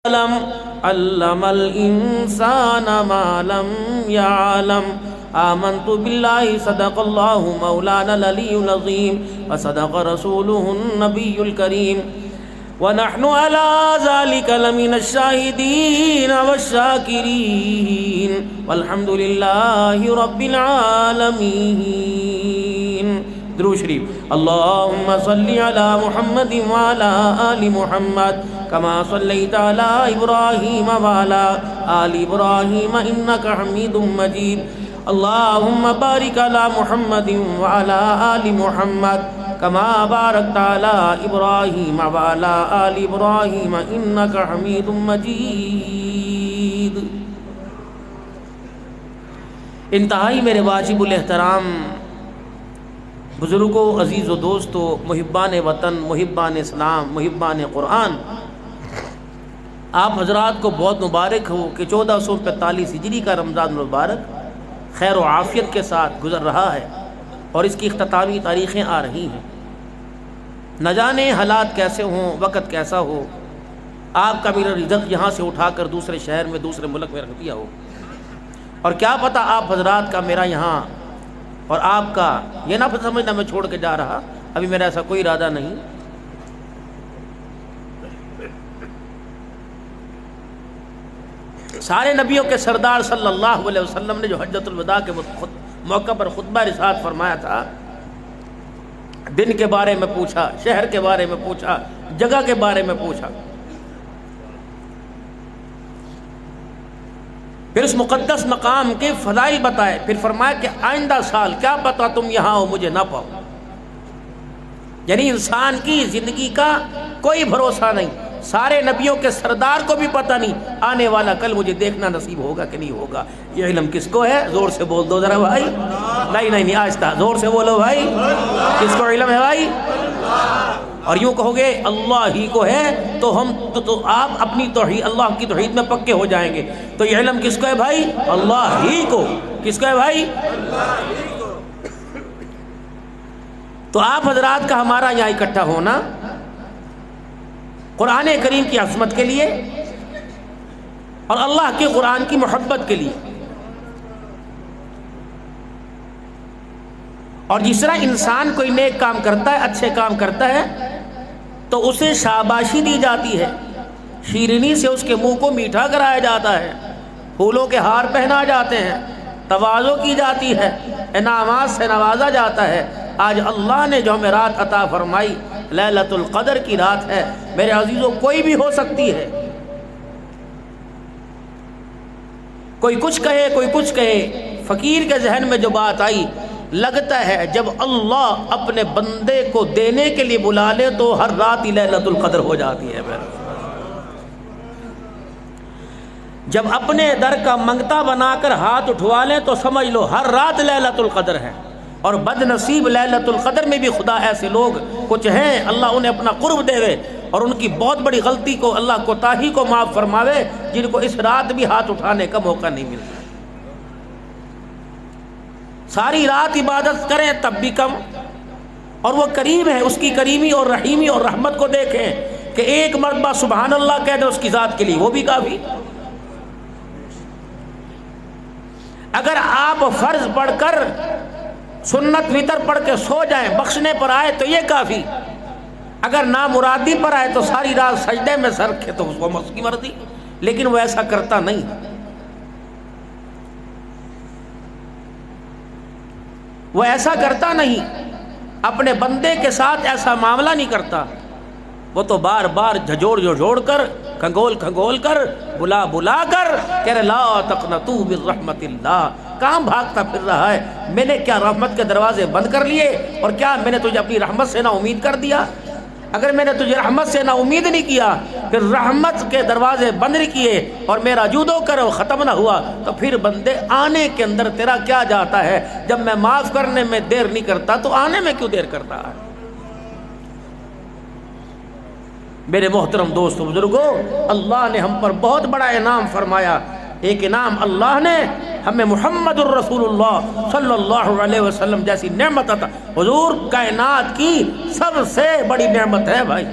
علم الانسان ما لم يعلم آمنت بالله صدق الله مولانا العلي العظيم وصدق رسوله النبي الكريم ونحن على ذلك لمن الشاهدين والشاكرين والحمد لله رب العالمين. درود شریف. اللهم صل على محمد وعلى آل محمد كما صليت على إبراهيم وعلى آل إبراهيم إنك حميد مجيد. اللهم بارك على محمد وعلى آل محمد كما باركت على إبراهيم وعلى آل إبراهيم إنك حميد مجيد. انتہائی میرے واجب الاحترام بزرگوں، عزیز و دوستو، محبان وطن، محبان اسلام، محبان قرآن، آپ حضرات کو بہت مبارک ہو کہ 1445 ہجری کا رمضان المبارک خیر و عافیت کے ساتھ گزر رہا ہے اور اس کی اختتامی تاریخیں آ رہی ہیں. نہ جانے حالات کیسے ہوں، وقت کیسا ہو، آپ کا میرا رزق یہاں سے اٹھا کر دوسرے شہر میں، دوسرے ملک میں رکھ دیا ہو، اور کیا پتہ آپ حضرات کا میرا یہاں اور آپ کا یہ نہ سمجھنا میں چھوڑ کے جا رہا، ابھی میرا ایسا کوئی ارادہ نہیں. سارے نبیوں کے سردار صلی اللہ علیہ وسلم نے جو حجۃ الوداع کے موقع پر خطبہ ارشاد فرمایا تھا، دن کے بارے میں پوچھا، شہر کے بارے میں پوچھا، جگہ کے بارے میں پوچھا، پھر اس مقدس مقام کے فضائل بتائے، پھر فرمایا کہ آئندہ سال کیا پتہ تم یہاں ہو مجھے نہ پاؤ. یعنی انسان کی زندگی کا کوئی بھروسہ نہیں. سارے نبیوں کے سردار کو بھی پتہ نہیں آنے والا کل مجھے دیکھنا نصیب ہوگا کہ نہیں ہوگا. یہ علم کس کو ہے؟ زور سے بول دو ذرا بھائی. نہیں آہستہ زور سے بولو بھائی. کس کو علم ہے بھائی؟ اور یوں کہو گے اللہ ہی کو ہے تو ہم تو آپ اپنی توحید، اللہ کی توحید میں پکے ہو جائیں گے. تو یہ علم کس کو ہے بھائی؟ اللہ ہی کو. کس کو ہے بھائی؟ تو آپ حضرات کا ہمارا یہاں اکٹھا ہونا قرآن کریم کی عظمت کے لیے اور اللہ کے قرآن کی محبت کے لیے. اور جس طرح انسان کوئی نیک کام کرتا ہے، اچھے کام کرتا ہے تو اسے شاباشی دی جاتی ہے، شیرینی سے اس کے منہ کو میٹھا کرایا جاتا ہے، پھولوں کے ہار پہنا جاتے ہیں، تواضع کی جاتی ہے، انعامات سے نوازا جاتا ہے. آج اللہ نے جو ہمیں رات عطا فرمائی لیلۃ القدر کی رات ہے میرے عزیزوں، کوئی بھی ہو سکتی ہے. کوئی کچھ کہے، کوئی کچھ کہے، فقیر کے ذہن میں جو بات آئی، لگتا ہے جب اللہ اپنے بندے کو دینے کے لیے بلا لے تو ہر رات ہی لیلۃ القدر ہو جاتی ہے. جب اپنے در کا منگتا بنا کر ہاتھ اٹھوا لیں تو سمجھ لو ہر رات لیلۃ القدر ہے. اور بد نصیب لیلۃ القدر میں بھی خدا ایسے لوگ کچھ ہیں اللہ انہیں اپنا قرب دے اور ان کی بہت بڑی غلطی کو اللہ کوتاہی کو معاف فرماوے، جن کو اس رات بھی ہاتھ اٹھانے کا موقع نہیں ملتا. ساری رات عبادت کریں تب بھی کم. اور وہ کریم ہے، اس کی کریمی اور رحیمی اور رحمت کو دیکھیں کہ ایک مرتبہ سبحان اللہ کہہ دیں اس کی ذات کے لیے، وہ بھی کافی. اگر آپ فرض پڑھ کر سنت وتر پڑھ کے سو جائیں بخشنے پر آئے تو یہ کافی. اگر نامرادی پر آئے تو ساری رات سجدے میں سر رکھے تو اس کو اس کی مرضی. لیکن وہ ایسا کرتا نہیں. وہ ایسا کرتا نہیں، اپنے بندے کے ساتھ ایسا معاملہ نہیں کرتا. وہ تو بار بار جھجوڑ کر، کھنگول کر، بلا کر کہہ رہے لا تقنطوا من رحمت اللہ. کہاں بھاگتا پھر رہا ہے؟ میں نے کیا رحمت کے دروازے بند کر لیے؟ اور کیا میں نے تجھے اپنی رحمت سے نا امید کر دیا؟ اگر میں نے تجھے رحمت سے نا امید نہیں کیا، پھر رحمت کے دروازے بند نہیں کیے اور میرا جودو کرو ختم نہ ہوا، تو پھر بندے آنے کے اندر تیرا کیا جاتا ہے؟ جب میں معاف کرنے میں دیر نہیں کرتا تو آنے میں کیوں دیر کرتا ہے؟ میرے محترم دوستو بزرگوں، اللہ نے ہم پر بہت بڑا انعام فرمایا. ایک انعام اللہ نے ہمیں محمد الرسول اللہ صلی اللہ علیہ وسلم جیسی نعمت عطا. حضور کائنات کی سب سے بڑی نعمت ہے بھائی.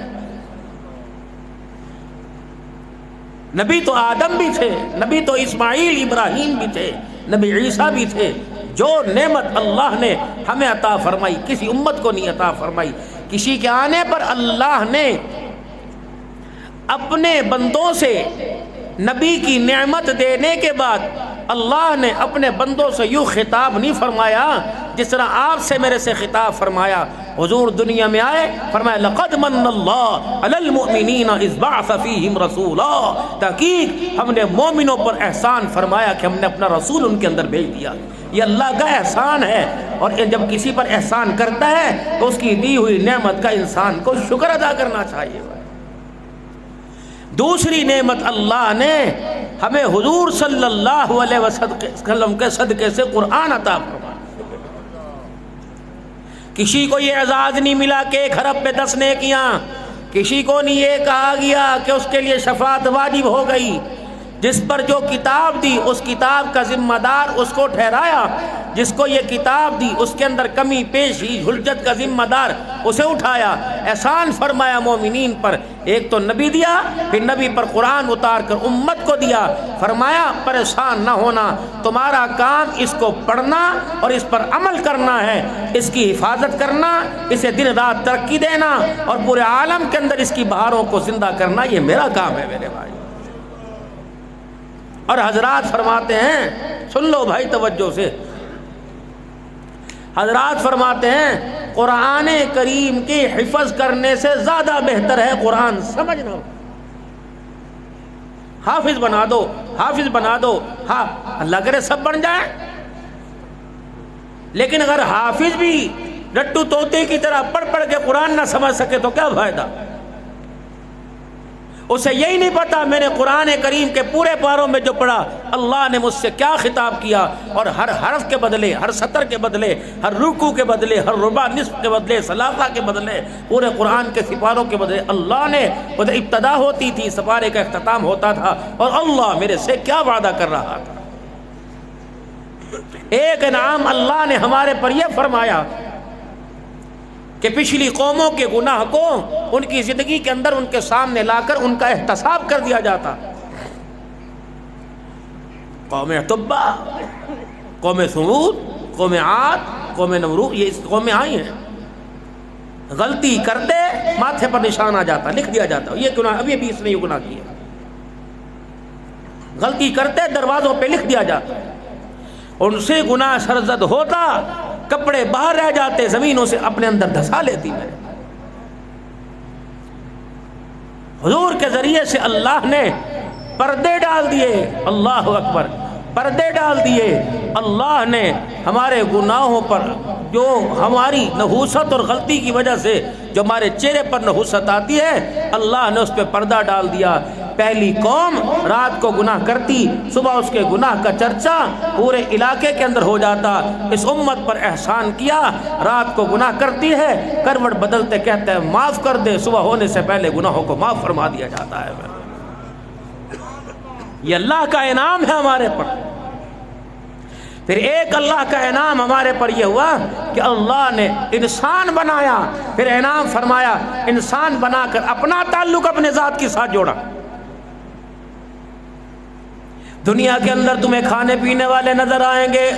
نبی تو آدم بھی تھے، نبی تو اسماعیل ابراہیم بھی تھے، نبی عیسیٰ بھی تھے۔ جو نعمت اللہ نے ہمیں عطا فرمائی کسی امت کو نہیں عطا فرمائی۔ کسی کے آنے پر اللہ نے اپنے بندوں سے نبی کی نعمت دینے کے بعد اللہ نے اپنے بندوں سے یوں خطاب نہیں فرمایا جس طرح آپ سے میرے سے خطاب فرمایا۔ حضور دنیا میں آئے، فرمایا لقد من اللہ علی المؤمنین اذ بعث فیہم رسولا، تحقیق ہم نے مومنوں پر احسان فرمایا کہ ہم نے اپنا رسول ان کے اندر بھیج دیا۔ یہ اللہ کا احسان ہے، اور جب کسی پر احسان کرتا ہے تو اس کی دی ہوئی نعمت کا انسان کو شکر ادا کرنا چاہیے۔ دوسری نعمت اللہ نے ہمیں حضور صلی اللہ علیہ وسلم کے صدقے سے قرآن عطا فرمایا۔ کسی کو یہ اعزاز نہیں ملا کہ 1 ارب پہ 10 نیکیاں، کسی کو نہیں یہ کہا گیا کہ اس کے لیے شفاعت واجب ہو گئی۔ جس پر جو کتاب دی اس کتاب کا ذمہ دار اس کو ٹھہرایا، جس کو یہ کتاب دی اس کے اندر کمی پیشی حجت کا ذمہ دار اسے اٹھایا۔ احسان فرمایا مومنین پر، ایک تو نبی دیا، پھر نبی پر قرآن اتار کر امت کو دیا۔ فرمایا پریشان نہ ہونا، تمہارا کام اس کو پڑھنا اور اس پر عمل کرنا ہے، اس کی حفاظت کرنا، اسے دن رات ترقی دینا اور پورے عالم کے اندر اس کی بہاروں کو زندہ کرنا، یہ میرا کام ہے میرے بھائی۔ اور حضرات فرماتے ہیں، سن لو بھائی توجہ سے، حضرات فرماتے ہیں قرآن کریم کی حفظ کرنے سے زیادہ بہتر ہے قرآن سمجھنا۔ حافظ بنا دو، حافظ بنا دو، ہاں اللہ کرے سب بن جائیں، لیکن اگر حافظ بھی لٹو طوطے کی طرح پڑھ پڑھ کے قرآن نہ سمجھ سکے تو کیا فائدہ؟ اسے یہی نہیں پتا میں نے قرآن کریم کے پورے پاروں میں جو پڑھا اللہ نے مجھ سے کیا خطاب کیا، اور ہر حرف کے بدلے، ہر سطر کے بدلے، ہر رکوع کے بدلے، ہر ربع نصف کے بدلے، ثلاثہ کے بدلے، پورے قرآن کے سپاروں کے بدلے اللہ نے ابتدا ہوتی تھی، سپارے کا اختتام ہوتا تھا، اور اللہ میرے سے کیا وعدہ کر رہا تھا۔ ایک انعام اللہ نے ہمارے پر یہ فرمایا کہ پچھلی قوموں کے گناہ کو ان کی زندگی کے اندر ان کے سامنے لا کر ان کا احتساب کر دیا جاتا۔ قوم تبع، قوم ثمود، قوم عاد، قوم نمرود، یہ اس قومیں آئی ہیں، غلطی کرتے ماتھے پر نشان آ جاتا، لکھ دیا جاتا یہ گناہ، ابھی ابھی اس نے یہ گناہ کیا، غلطی کرتے دروازوں پہ لکھ دیا جاتا، ان سے گناہ سرزد ہوتا، کپڑے باہر رہ جاتے، زمینوں سے اپنے اندر دھسا لیتی۔ میں حضور کے ذریعے سے اللہ نے پردے ڈال دیے، اللہ اکبر، پردے ڈال دیے۔ اللہ نے ہمارے گناہوں پر جو ہماری نحوست اور غلطی کی وجہ سے جو ہمارے چہرے پر نحوست آتی ہے، اللہ نے اس پہ پردہ ڈال دیا۔ پہلی قوم رات کو گناہ کرتی، صبح اس کے گناہ کا چرچا پورے علاقے کے اندر ہو جاتا۔ اس امت پر احسان کیا، رات کو گناہ کرتی ہے، کروٹ بدلتے کہتے ہیں معاف کر دے، صبح ہونے سے پہلے گناہوں کو معاف فرما دیا جاتا ہے۔ یہ اللہ کا انعام ہے ہمارے پر۔ پھر ایک اللہ کا انعام ہمارے پر یہ ہوا کہ اللہ نے انسان بنایا، پھر انعام فرمایا انسان بنا کر اپنا تعلق اپنے ذات کے ساتھ جوڑا۔ دنیا کے اندر تمہیں کھانے پینے والے نظر آئیں گے،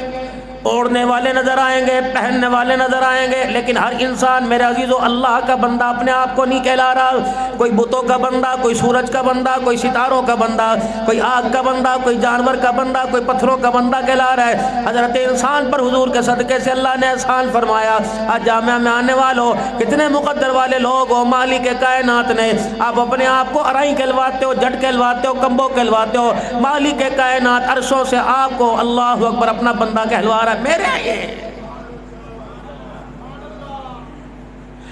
اوڑھنے والے نظر آئیں گے، پہننے والے نظر آئیں گے، لیکن ہر انسان میرے عزیزو اللہ کا بندہ اپنے آپ کو نہیں کہلا رہا۔ کوئی بتوں کا بندہ، کوئی سورج کا بندہ، کوئی ستاروں کا بندہ، کوئی آگ کا بندہ، کوئی جانور کا بندہ، کوئی پتھروں کا بندہ کہلا رہا ہے۔ حضرت انسان پر حضور کے صدقے سے اللہ نے احسان فرمایا۔ آج جامعہ میں آنے والوں کتنے مقدر والے لوگ ہو، مالک کائنات نے آپ اپنے آپ کو ارائی کہلواتے ہو، جٹ کہلواتے ہو، کمبو کہلواتے ہو، مالک کائنات عرشوں سے آپ کو اللہ اکبر اپنا بندہ کہلوا رہا ہے، میرے یہ۔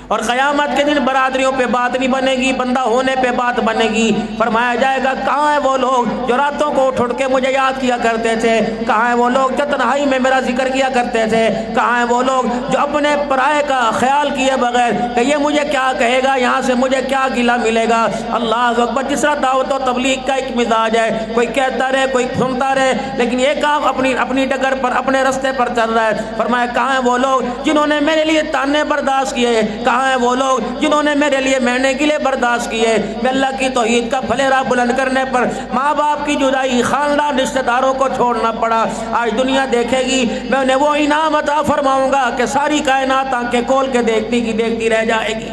اور قیامت کے دن برادریوں پہ بات نہیں بنے گی، بندہ ہونے پہ بات بنے گی۔ فرمایا جائے گا کہاں ہیں وہ لوگ جو راتوں کو اٹھ کے مجھے یاد کیا کرتے تھے، کہاں ہیں وہ لوگ جو تنہائی میں میرا ذکر کیا کرتے تھے، کہاں ہیں وہ لوگ جو اپنے پرائے کا خیال کیے بغیر کہ یہ مجھے کیا کہے گا، یہاں سے مجھے کیا گلہ ملے گا۔ اللہ اکبر، جس طرح دعوت و تبلیغ کا ایک مزاج ہے، کوئی کہتا رہے کوئی سنتا رہے، لیکن یہ کام اپنی ڈگر پر اپنے رستے پر چل رہا ہے۔ فرمایا کہاں ہیں وہ لوگ جنہوں نے میرے لیے تانے برداشت کیے، کہاں ہیں وہ لوگ جنہوں نے میرے لیے مہینے کے لیے برداشت کیے؟ میں اللہ کی توحید کا پھلیرا بلند کرنے پر ماں باپ کی جدائی، خاندان، رشتہ داروں کو چھوڑنا پڑا۔ آج دنیا دیکھے گی، میں انہیں وہ انعام عطا فرماؤں گا کہ ساری کائنات آنکھیں کھول کے دیکھتی کی دیکھتی رہ جائے گی۔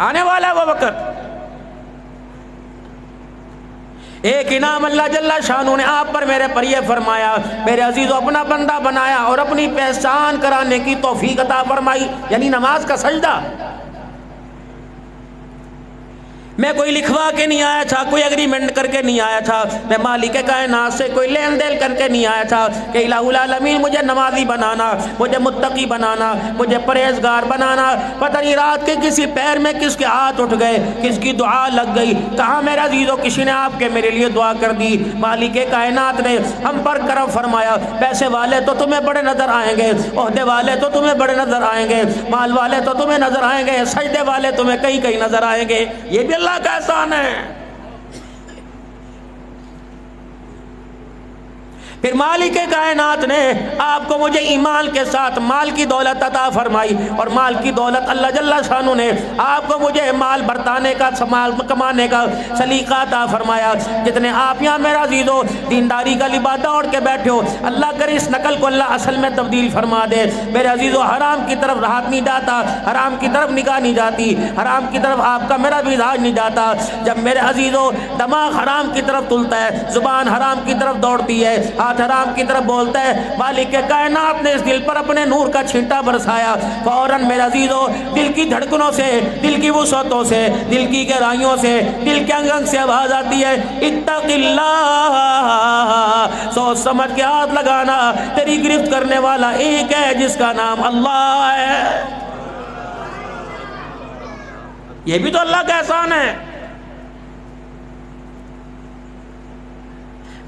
آنے والا وہ وقت۔ ایک انعام اللہ جل شانہ نے آپ پر میرے پر یہ فرمایا، میرے عزیزو اپنا بندہ بنایا اور اپنی پہچان کرانے کی توفیق عطا فرمائی، یعنی نماز کا سجدہ۔ میں کوئی لکھوا کے نہیں آیا تھا، کوئی اگریمنٹ کر کے نہیں آیا تھا، میں مالک کائنات سے کوئی لین دین کر کے نہیں آیا تھا کہ الہ العالمین مجھے نمازی بنانا، مجھے متقی بنانا، مجھے پرہیزگار بنانا۔ پتہ نہیں رات کے کسی پیر میں کس کے ہاتھ اٹھ گئے، کس کی دعا لگ گئی، کہاں میرے عزیزو کسی نے آپ کے میرے لیے دعا کر دی۔ مالک کائنات نے ہم پر کرم فرمایا۔ پیسے والے تو تمہیں بڑے نظر آئیں گے، عہدے والے تو تمہیں بڑے نظر آئیں گے، مال والے تو تمہیں نظر آئیں گے، سجدے والے تمہیں کئی کئی نظر آئیں گے۔ یہ بھی اللہ کا احسان ہے۔ پھر مالک کائنات نے آپ کو مجھے ایمان کے ساتھ مال کی دولت عطا فرمائی، اور مال کی دولت اللہ جل شانہ نے آپ کو مجھے مال برتانے کا، مال کمانے کا سلیقہ عطا فرمایا۔ جتنے آپ یہاں میرا عزیزو دینداری کا لبادہ اوڑھ کے بیٹھے ہو، اللہ کرے اس نقل کو اللہ اصل میں تبدیل فرما دے۔ میرے عزیزو حرام کی طرف ہاتھ نہیں جاتا، حرام کی طرف نگاہ نہیں جاتی، حرام کی طرف آپ کا میرا مزاج نہیں جاتا۔ جب میرے عزیزو دماغ حرام کی طرف تلتا ہے، زبان حرام کی طرف دوڑتی ہے، حرام کی طرف بولتا ہے، مالک کائنات نے اس دل پر اپنے نور کا چھینٹا برسایا، فوراً میرے عزیزو دل کی دھڑکنوں سے، دل کی وسعتوں سے، دل کی گہرائیوں سے، دل کے انگ سے آواز آتی ہے، اتق اللہ، سوچ سمجھ کے ہاتھ لگانا، تیری گرفت کرنے والا ایک ہے جس کا نام اللہ ہے۔ یہ بھی تو اللہ کا احسان ہے۔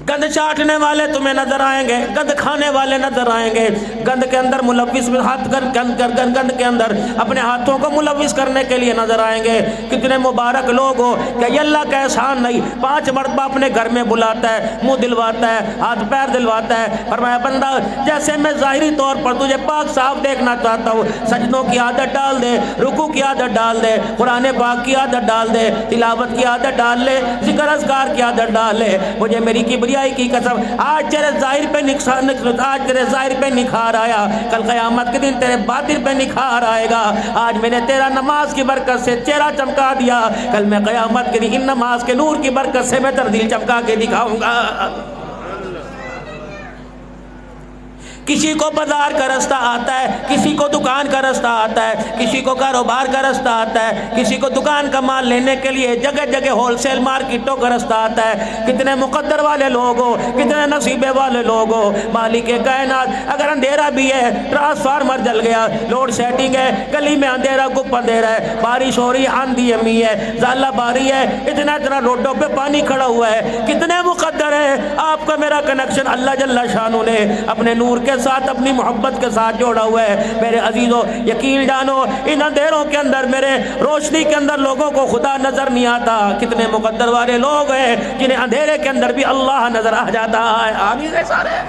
گند چاٹنے والے تمہیں نظر آئیں گے، گند کھانے والے نظر آئیں گے، گند کے اندر ملوث ہاتھ گند کے اندر اپنے ہاتھوں کو ملوث کرنے کے لیے نظر آئیں گے۔ کتنے مبارک لوگ ہو کہ یہ اللہ کا احسان نہیں، 5 مرتبہ اپنے گھر میں بلاتا ہے، منہ دلواتا ہے، ہاتھ پیر دلواتا ہے۔ فرمایا بندہ جیسے میں ظاہری طور پر تجھے پاک صاف دیکھنا چاہتا ہوں، سجدوں کی عادت ڈال دے، رکوع کی عادت ڈال دے، قرآن پاک کی عادت ڈال دے، تلاوت کی عادت ڈال لے، ذکر اذکار کی عادت ڈال لے۔ مجھے میری کبریائی کی قسم، آج تیرے ظاہر پہ نکھار آیا، کل قیامت کے دن تیرے باطن پہ نکھار آئے گا۔ آج میں نے تیرا نماز کی برکت سے چہرہ چمکا دیا، کل میں قیامت کے دن ان نماز کے نور کی برکت سے میں تردیل چمکا کے دکھاؤں گا۔ کسی کو بازار کا رستہ آتا ہے، کسی کو دکان کا رستہ آتا ہے، کسی کو کاروبار کا رستہ آتا ہے، کسی کو دکان کا مال لینے کے لیے جگہ جگہ ہول سیل مارکیٹوں کا رستہ آتا ہے۔ کتنے مقدر والے لوگ ہو، کتنے نصیبے والے لوگ ہو۔ مالک کائنات اگر اندھیرا بھی ہے، ٹرانسفارمر جل گیا، لوڈ سیٹنگ ہے، گلی میں اندھیرا گپ اندھیرا ہے، بارش ہو رہی ہے، آندھی امی ہے، زالہ باری ہے، اتنا روڈوں پہ پانی کھڑا ہوا ہے، کتنے مقدر ہے آپ کا میرا کنیکشن اللہ جل شانہ نے اپنے نور کے ساتھ، اپنی محبت کے ساتھ جوڑا ہوا ہے۔ میرے عزیزو یقین جانو، ان اندھیروں کے اندر، میرے روشنی کے اندر لوگوں کو خدا نظر نہیں آتا۔ کتنے مقدر والے لوگ ہیں جنہیں اندھیرے کے اندر بھی اللہ نظر آ جاتا ہے۔ آمین ہے سارے۔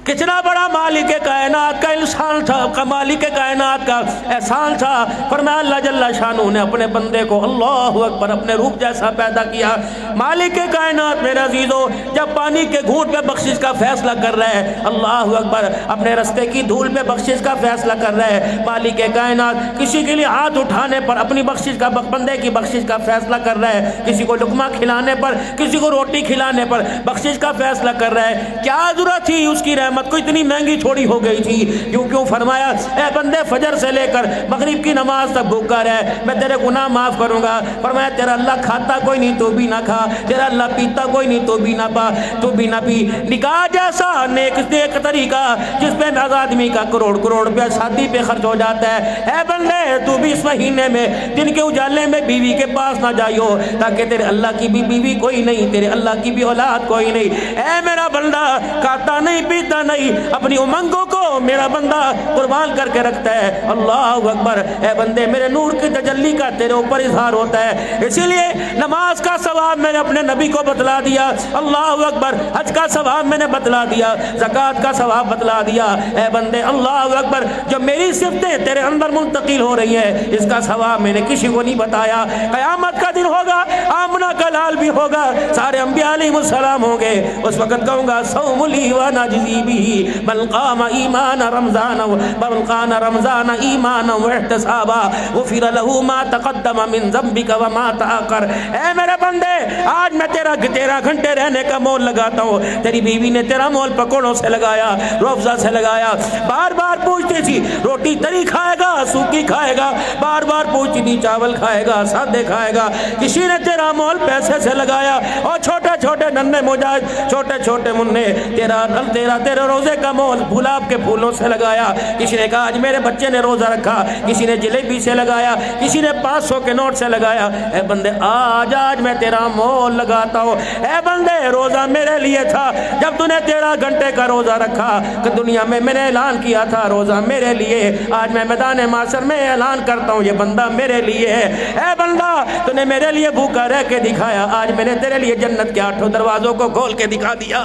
کتنا بڑا مالک کائنات کا انسان تھا، مالک کائنات کا احسان تھا۔ فرمایا اللہ جل شانہ نے اپنے بندے کو اللہ اکبر اپنے روپ جیسا پیدا کیا۔ مالک کائنات میرے عزیزو جب پانی کے گھونٹ پہ بخشش کا فیصلہ کر رہا ہے، اللہ اکبر اپنے رستے کی دھول پہ بخشش کا فیصلہ کر رہا ہے۔ مالک کائنات کسی کے لیے ہاتھ اٹھانے پر اپنی بخشش کا، بندے کی بخشش کا فیصلہ کر رہا ہے، کسی کو لقمہ کھلانے پر، کسی کو روٹی کھلانے پر بخشش کا فیصلہ کر رہا ہے۔ کیا ضرورت تھی اس کی رحمت کو اتنی مہنگی تھوڑی ہو گئی تھی؟ کیوں فرمایا اے بندے فجر سے لے کر مغرب کی نماز تک بھوکا رہے، میں تیرے گناہ معاف کروں گا۔ فرمایا تیرا اللہ کھاتا کوئی نہیں تو بھی نہ کھا، تیرا اللہ پیتا کوئی نہیں تو بھی نہ پی۔ نکاح جیسا نیک طریقہ جس پہ آدمی کا کروڑ روپیہ شادی پہ خرچ ہو جاتا ہے، اے بندے تو بھی اس مہینے میں دن کے اجالے میں بیوی کے پاس نہ جائیو، تاکہ تیرے اللہ کی بھی بیوی کوئی نہیں، تیرے اللہ کی بھی اولاد کوئی نہیں۔ اے میرا بندہ کھاتا نہیں پیتا نہیں، اپنی امنگوں کو میرا بندہ قربان کر کے رکھتا ہے۔ اللہ اکبر۔ اے بندے، میرے نور کی تجلی کا تیرے اوپر اظہار ہوتا ہے، اسی لیے نماز کا ثواب میں نے اپنے نبی کو بتلا دیا، اللہ اکبر۔ حج کا ثواب میں نے بتلا دیا، زکوٰۃ کا ثواب بتلا دیا۔ اے بندے اللہ اکبر، جو میری صفتیں تیرے اندر منتقل ہو رہی ہیں، اس کا ثواب میں نے کسی کو نہیں بتایا۔ قیامت کا دن ہوگا، آمنہ کا لال بھی ہوگا، سارے انبیاء علیہ السلام ہوں گے، اس وقت کہوں گا صوم لی و نجزی بہ من قام ایمان رمضان من قام رمضان ایمانا واحتسابا غفر له ما تقدم من ذنبک وما تأخر۔ اے میرے بندے، آج میں تیرا گھنٹے رہنے کا مول لگاتا ہوں۔ تیری بیوی نے تیرا مول پکوڑوں سے لگایا، روفزہ سے لگایا، بار بار پوچھتی تھی روٹی تری کھائے گا سوکھی کھائے گا، بار بار پوچھتی تھی چاول کھائے گا سادے کھائے گا۔ کسی نے تیرا مول پیسے سے لگایا، اور چھوٹے چھوٹے ننھے مجاہد چھوٹے چھوٹے منع تیرے روزے کا مول گلاب کے پھولوں سے لگایا۔ کسی نے کہا آج میرے بچے نے روزہ رکھا، کسی نے جلیبی سے لگایا، کسی نے 500 کے نوٹ سے لگایا۔ اے بندے آج میں تیرا مول لگاتا ہوں۔ اے بندے، روزہ میرے لیے تھا، جب تو نے 13 گھنٹے کا روزہ رکھا کہ دنیا میں نے اعلان کیا تھا روزہ میرے لیے، آج میں میدان معاشر میں اعلان کرتا ہوں یہ بندہ میرے لیے ہے۔ اے بندہ، تو نے میرے لیے بھوکا رہ کے دکھایا، آج میں نے تیرے لیے جنت کے 8 دروازوں کو کھول کے دکھا دیا۔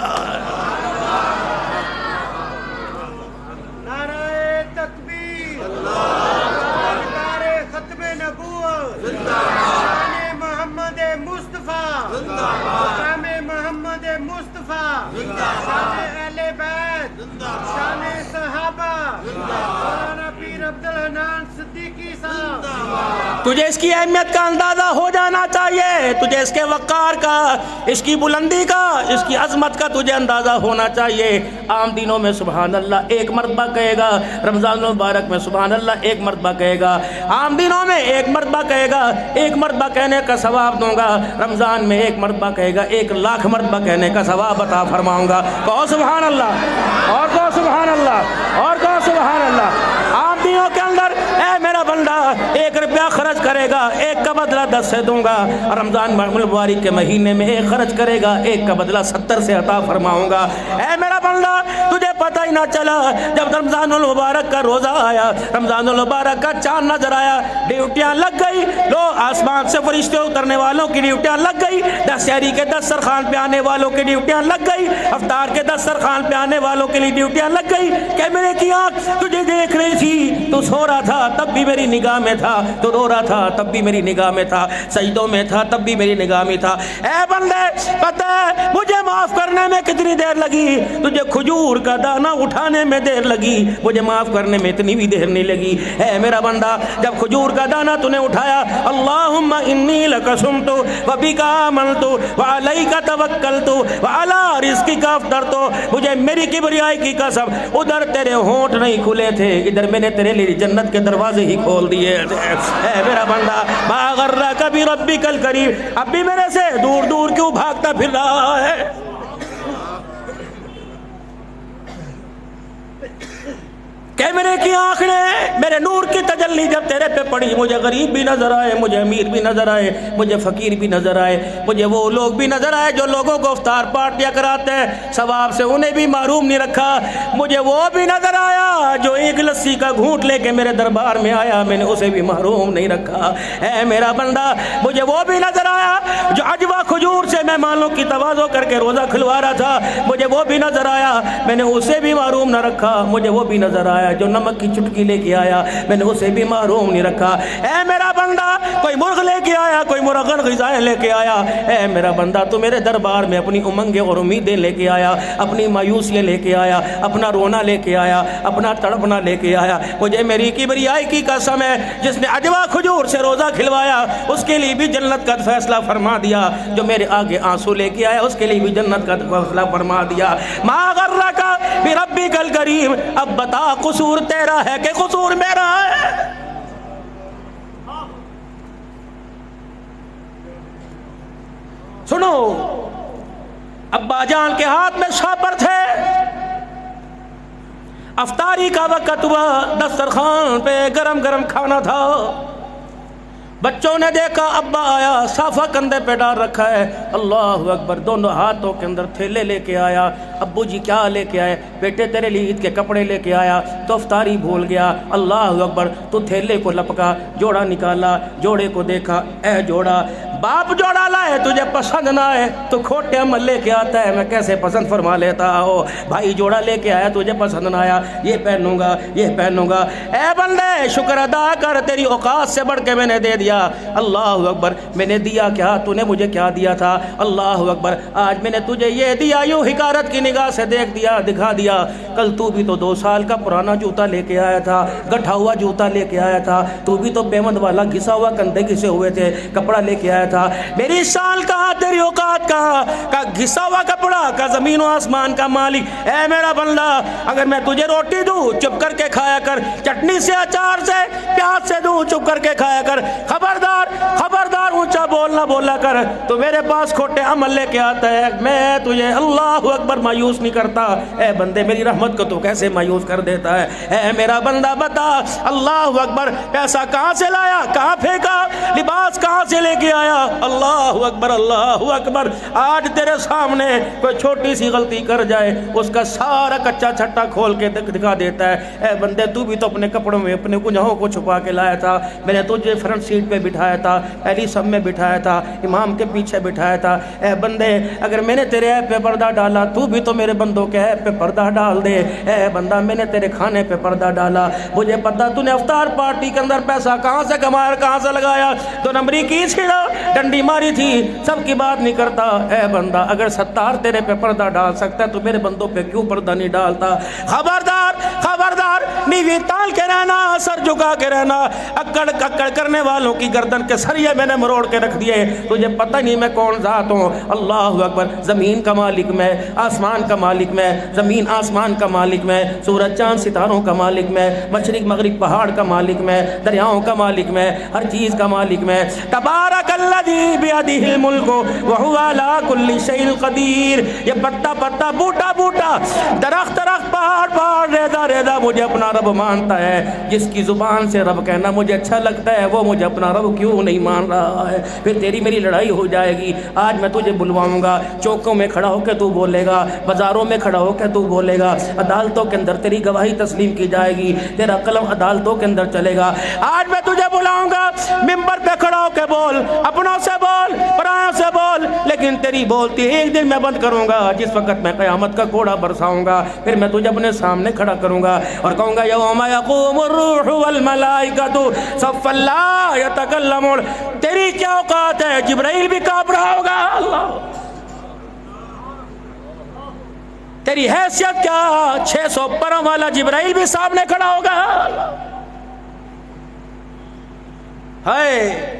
تجھے اس کی اہمیت کا اندازہ ہو جانا چاہیے، تجھے اس کے وقار کا، اس کی بلندی کا، اس کی عظمت کا تجھے اندازہ ہونا چاہیے۔ عام دنوں میں سبحان اللہ 1 مرتبہ کہے گا، رمضان المبارک میں سبحان اللہ 1 مرتبہ کہے گا، عام دنوں میں 1 مرتبہ کہے گا، 1 مرتبہ کہنے کا ثواب دوں گا، رمضان میں 1 مرتبہ کہے گا، 1 لاکھ مرتبہ کہنے کا ثواب عطا فرماؤں گا۔ کہو سبحان اللہ، اور کہو سبحان اللہ، اور کہو سبحان اللہ۔ عام دنوں کے اندر اے میرا بندہ 1 روپیہ خرچ کرے گا، 1 کا بدلہ 10 سے دوں گا، رمضان المبارک کے مہینے میں 1 خرچ کرے گا، 1 کا بدلہ 70 سے عطا فرماؤں گا۔ اے میرا بندہ، تجھے پتہ ہی نہ چلا جب رمضان المبارک کا روزہ آیا، رمضان المبارک کا چاند نظر آیا، ڈیوٹیاں لگ گئی، لو آسمان سے فرشتے اترنے والوں کی ڈیوٹیاں لگ گئی، دستہری کے دسترخوان پہ آنے والوں کی ڈیوٹیاں لگ گئی، افطار کے دسترخوان پہ آنے والوں کے لیے ڈیوٹیاں لگ گئی۔ کیمرے کی آنکھ تجھے دیکھ رہی تھی، تو سو رہا تھا تب بھی میری نگاہ میں تھا، تو رو رہا تھا تب بھی میری نگاہ میں تھا، سجدوں میں تھا تب بھی میری نگاہ میں تھا۔ اے بندے، پتہ ہے مجھے معاف کرنے میں کتنی دیر لگی؟ تجھے کھجور کا دانہ اٹھانے میں دیر لگی، مجھے معاف کرنے میں اتنی بھی دیر نہیں لگی۔ اے میرا بندہ، جب کھجور کا دانہ تو نے اٹھایا، اللہم انی لک صمت وبک آمنت وعلیک توکلت وعلی رزقک افطرت، مجھے میری کبریائی کی قسم، ادھر تیرے ہونٹ نہیں کھلے تھے، ادھر میں نے تیرے لیے جنت کے دروازے ہی کھول دیے۔ اے میرا بندہ، ما غرک بربک الکریم، اب بھی میرے سے دور دور کیوں بھاگتا پھر رہا ہے؟ کیمرے کی آنکھ نے میرے نور کی تجلی جب تیرے پہ پڑی، مجھے غریب بھی نظر آئے، مجھے امیر بھی نظر آئے، مجھے فقیر بھی نظر آئے، مجھے وہ لوگ بھی نظر آئے جو لوگوں کو افطار پارٹیاں کراتے ہیں، ثواب سے انہیں بھی محروم نہیں رکھا، مجھے وہ بھی نظر آیا جو 1 لسی کا گھونٹ لے کے میرے دربار میں آیا، میں نے اسے بھی محروم نہیں رکھا۔ اے میرا بندہ، مجھے وہ بھی نظر آیا جو عجوہ کھجور سے مہمانوں کی تواضع کر کے روزہ کھلوا رہا تھا، مجھے وہ بھی نظر آیا، میں نے اسے بھی محروم نہ رکھا، مجھے وہ بھی نظر آیا جو نمک کی چٹکی لے کے آیا، میں نے اسے بھی محروم نہیں رکھا۔ اے میرا بندہ، کوئی مرغ لے کے آیا، کوئی مرغن غذائیں لے کے آیا، اے میرا بندہ تو میرے دربار میں اپنی امنگیں اور امیدیں لے کے آیا، اپنی مایوسیاں لے کے آیا، اپنا رونا لے کے آیا، اپنا تڑپنا لے کے آیا۔ مجھے میری کبریائی کی قسم ہے، جس نے عجوہ کھجور سے روزہ کھلوایا اس کے لیے بھی جنت کا فیصلہ فرما دیا، جو میرے آگے آنسو لے کے آیا اس کے لیے بھی جنت کا فیصلہ فرما دیا۔ ما غرک بربک الکریم، اب بتا قصور تیرا ہے کہ قصور میرا ہے؟ سنو، ابا جان کے ہاتھ میں شاپر تھے، افطاری کا وقت ہوا، دسترخوان پہ گرم گرم کھانا تھا، بچوں نے دیکھا ابا آیا، صافہ کندھے پہ ڈال رکھا ہے، اللہ اکبر، دونوں ہاتھوں کے اندر تھیلے لے کے آیا، ابو جی کیا لے کے آئے؟ بیٹے تیرے لیے عید کے کپڑے لے کے آیا تو افطاری بھول گیا۔ اللہ اکبر، تو تھیلے کو لپکا، جوڑا نکالا، جوڑے کو دیکھا، اے جوڑا، باپ جوڑا لائے تجھے پسند نہ ہے تو کھوٹے عمل لے کے آتا ہے، میں کیسے پسند فرما لیتا ہو؟ بھائی جوڑا لے کے آیا تجھے پسند نہ آیا، یہ پہنوں گا، یہ پہنوں گا۔ اے بندے شکر ادا کر، تیری اوقات سے بڑھ کے میں نے دے دیا۔ اللہ اکبر، میں نے دیا کیا؟ تو نے مجھے کیا دیا تھا؟ اللہ اکبر، آج میں نے تجھے یہ دیا، یوں حقارت کی نگاہ سے دیکھ دیا، دکھا دیا۔ کل تو بھی تو 2 سال کا پرانا جوتا لے کے آیا تھا، گٹھا ہوا جوتا لے کے آیا تھا، تو بھی تو پیمند والا گھسا ہوا کندھے گھسے ہوئے تھے کپڑا لے کے آیا تھا۔ میری شان کہاں، تیری اوقات کہاں؟ کا گھسا ہوا کپڑا، کا زمین و آسمان کا مالک۔ اے میرا بندہ، اگر میں تجھے روٹی دوں چپ کر کے کھایا کر، چٹنی سے، اچار سے، پیاز سے دوں چپ کر کے کھایا کر۔ خبردار خبردار، اونچا بولنا بولا کر، تو میرے پاس کھوٹے عمل لے کے آتا ہے، میں تجھے اللہ اکبر مایوس نہیں کرتا۔ اے بندے، میری رحمت کو تو کیسے مایوس کر دیتا ہے؟ اے میرا بندہ بتا، اللہ اکبر، پیسہ کہاں سے لایا، کہاں پھینکا، لباس کہاں سے لے کے آیا؟ اللہ اکبر، اللہ اکبر۔ آج تیرے سامنے کوئی چھوٹی سی غلطی کر جائے، اس کا سارا کچا چھٹا کھول کے دکھا دیتا ہے۔ اے بندے، تو بھی تو اپنے کپڑوں میں اپنے گناہوں کو چھپا کے لایا تھا، میں نے تجھے فرنٹ سیٹ پہ بٹھایا تھا، پہلی سب میں بٹھایا تھا، امام کے پیچھے بٹھایا تھا۔ اے بندے، اگر میں نے تیرے عیب پہ پردہ ڈالا، تو بھی تو میرے بندوں کے عیب پہ پردہ ڈال دے۔ اے بندہ، میں نے تیرے کھانے پہ پردہ ڈالا، مجھے پتہ تو نے افطار پارٹی کے اندر پیسہ کہاں سے کمایا، کہاں سے لگایا، 2 نمبری کی چھڑا، ڈنڈی ماری تھی، سب کی بات نہیں کرتا۔ اے بندہ، اگر ستار تیرے پہ پردہ ڈال سکتا ہے تو میرے بندوں پہ کیوں پردہ نہیں ڈالتا؟ خبردار خبردار، نیوی تال کے رہنا، سر جھکا کے رہنا، اکڑ ککڑ کرنے والوں کی گردن کے سریے میں نے مروڑ کے رکھ دیے، تجھے پتہ نہیں میں کون ذات ہوں۔ اللہ اکبر، زمین کا مالک میں، آسمان کا مالک میں، زمین آسمان کا مالک میں، سورج چاند ستاروں کا مالک میں، مشرق مغرب پہاڑ کا مالک میں، دریاؤں کا مالک میں، ہر چیز کا مالک میں۔ تبارک الذی بیدہ الملک وہو علی کل شیء قدیر۔ یہ پتا پتا، بوٹا بوٹا، درخت درخت، پہاڑ پہاڑ، ریزہ ریزہ مجھے اپنا رب مانتا ہے۔ جس کی زبان سے رب کہنا مجھے اچھا لگتا ہے، وہ مجھے اپنا رب کیوں نہیں مان رہا ہے؟ پھر تیری میری لڑائی ہو جائے گی۔ آج میں تجھے بلواؤں گا، چوکوں میں کھڑا ہو کے تو بولے گا، بازاروں میں کھڑا ہو کے تو بولے گا، عدالتوں کے اندر تیری گواہی تسلیم کی جائے گی، تیرا قلم عدالتوں کے اندر چلے گا۔ آج میں تجھے بلاؤں گا، ممبر پہ کھڑا ہو کے بول، اپنوں سے بول، پرایوں سے بول، لیکن تیری بولتی ایک دن میں بند کروں گا، جس وقت میں قیامت کا کوڑا برساؤں گا۔ پھر میں تجھے اپنے سامنے کھڑا کروں گا اور کہوں گا، یوم یقوم الروح والملائکۃ صفا لا یتکلمون۔ تیری کیا اوقات ہے؟ جبرائیل بھی کانپ رہا ہوگا۔ اللہ، تیری حیثیت کیا؟ 600 پروں والا جبرائیل بھی سامنے کھڑا ہوگا۔ ہے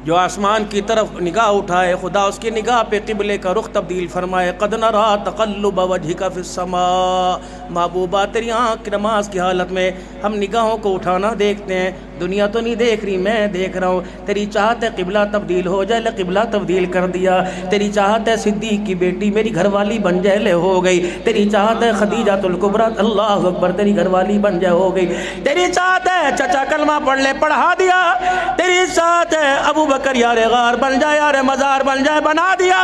جو آسمان کی طرف نگاہ اٹھائے، خدا اس کی نگاہ پہ قبلے کا رخ تبدیل فرمائے۔ قد نرى تقلب وجهك في السماء۔ محبوبہ، تیری آنکھ نماز کی حالت میں ہم نگاہوں کو اٹھانا دیکھتے ہیں، دنیا تو نہیں دیکھ رہی، میں دیکھ رہا ہوں۔ تیری چاہت ہے قبلہ تبدیل ہو جائے، لے قبلہ تبدیل کر دیا۔ تیری چاہت ہے صدیق کی بیٹی میری گھر والی بن جائے، لے ہو گئی۔ تیری چاہت ہے خدیجہ الکبریٰ، اللہ اکبر، تیری گھر والی بن جائے، ہو گئی۔ تیری چاہت ہے چچا کلمہ پڑھ لے، پڑھا دیا۔ تیری چاہت ہے ابو بکر یار غار بن جائے، یار مزار بن جائے، بنا دیا۔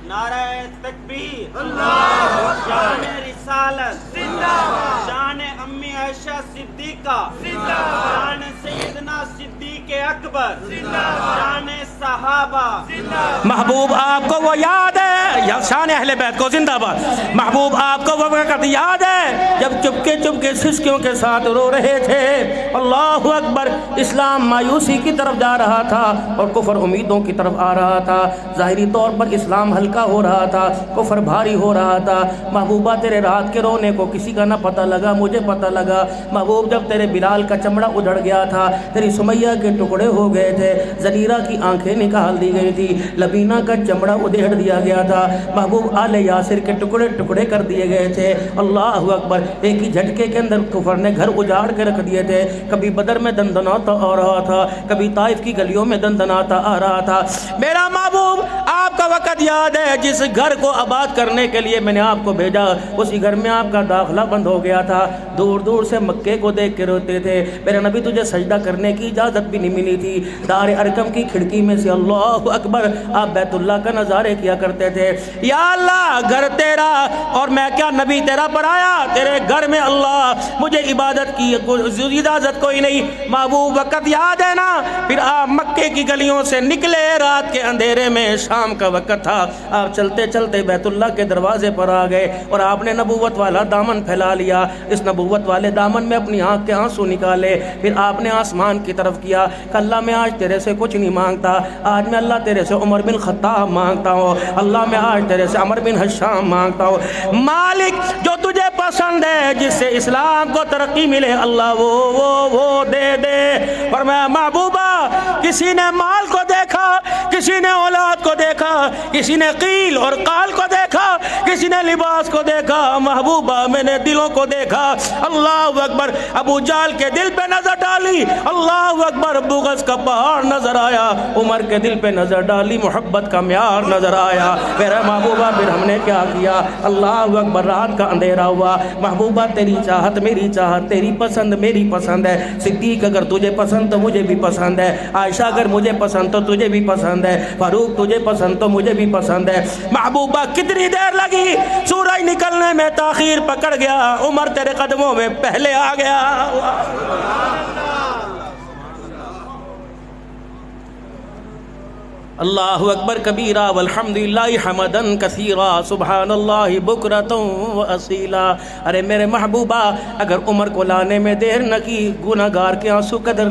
نعرہ تکبیر، اللہ، شان رسالت زندہ باد، شان امی عائشہ صدیقہ زندہ باد، شان سیدنا صدیق اکبر زندہ باد، شان صحابہ زندہ باد۔ محبوب آپ کو وہ یاد ہے، یا شان اہل بیت کو زندہ باد۔ محبوب آپ کو وہ وقت یاد ہے جب چپکے چپکے سسکیوں کے ساتھ رو رہے تھے۔ اللہ اکبر، اسلام مایوسی کی طرف جا رہا تھا اور کفر امیدوں کی طرف آ رہا تھا۔ ظاہری طور پر اسلام ہلکا ہو رہا تھا، کفر بھاری ہو رہا تھا۔ محبوبہ، تیرے رات کے رونے کو کسی کا نہ پتہ لگا، مجھے پتہ لگا۔ محبوب، جب تیرے بلال کا چمڑا اجڑ گیا تھا، تیری سمیہ کے ٹکڑے ہو گئے تھے، زنیرہ کی آنکھیں نکال دی گئی تھی، لبینہ کا چمڑا ادھیڑ دیا گیا تھا، تھا محبوب آل یاسر کے ٹکڑے ٹکڑے کر دیے گئے تھے. اللہ اکبر. ایک ہی جھٹکے کے اندر کفر نے گھر اجاڑ کے رکھ دیے تھے. کبھی بدر میں دندناتا آ رہا تھا, کبھی طائف کی گلیوں میں دندناتا آ رہا تھا. میرا محبوب آپ کا وقت یاد ہے جس گھر کو آباد کرنے کے لیے میں نے آپ کو بھیجا, اسی گھر میں آپ کا داخلہ بند ہو گیا تھا. دور دور سے مکے کو دیکھ کے روتے تھے. میرے نبی تجھے سجدہ کرنے کی اجازت بھی نہیں ملی تھی. دار ارکم کی کھڑکی میں سے اللہ اکبر آپ بیت اللہ کا نظارے کیا کرتے تھے. یا اللہ گھر تیرا اور میں کیا نبی تیرا پر آیا, تیرے گھر میں اللہ مجھے عبادت کی اجازت کوئی نہیں. محبوب وقت یاد ہے نا, پھر آپ مکے کی گلیوں سے نکلے رات کے اندھیرے میں, شام کا وقت تھا. آپ چلتے چلتے بیت اللہ کے دروازے پر آ گئے اور آپ نے نبوت والا دامن پھیلا لیا. اس نبوت والے دامن میں اپنی آنکھ کے آنسو نکالے. پھر آپ نے آسمان کی طرف کیا کہ اللہ میں آج تیرے سے کچھ نہیں مانگتا, آج میں اللہ تیرے سے عمر بن خطاب مانگتا ہوں. اللہ میں آج تیرے سے عمر بن حشام مانگتا ہوں. مالک جو تجھے پسند ہے, جس سے اسلام کو ترقی ملے, اللہ وہ دے دے. اور میں محبوبہ کسی نے مال کو دیکھا, کسی نے اولاد کو دیکھا, کسی نے قیل اور قال کو دیکھا, کسی نے لباس کو دیکھا. محبوبہ میں نے دلوں کو دیکھا. اللہ اکبر. ابو جہل کے دل پہ نظر ڈالی, اللہ اکبر, بغض کا پہاڑ نظر آیا. عمر کے دل پہ نظر ڈالی, محبت کا معیار نظر آیا. میرا محبوبہ پھر ہم نے کیا کیا, اللہ اکبر, رات کا اندھیرا ہوا. محبوبہ تیری چاہت میری چاہت, تیری پسند میری پسند ہے. صدیق اگر تجھے پسند تو مجھے بھی پسند ہے. عائشہ اگر مجھے پسند تو تجھے بھی پسند ہے. فاروق تجھے پسند تو مجھے بھی پسند ہے. محبوبہ کتنی دیر لگی, سورج نکلنے میں تاخیر پکڑ گیا, عمر تیرے قدموں میں پہلے آ گیا. اللہ اکبر کبیرہ والحمدللہ حمدن کثیرہ سبحان اللہ بکرۃ و اصیلا. ارے میرے محبوبہ اگر عمر کو لانے میں دیر نہ کی, گناہگار کے آنسو قدر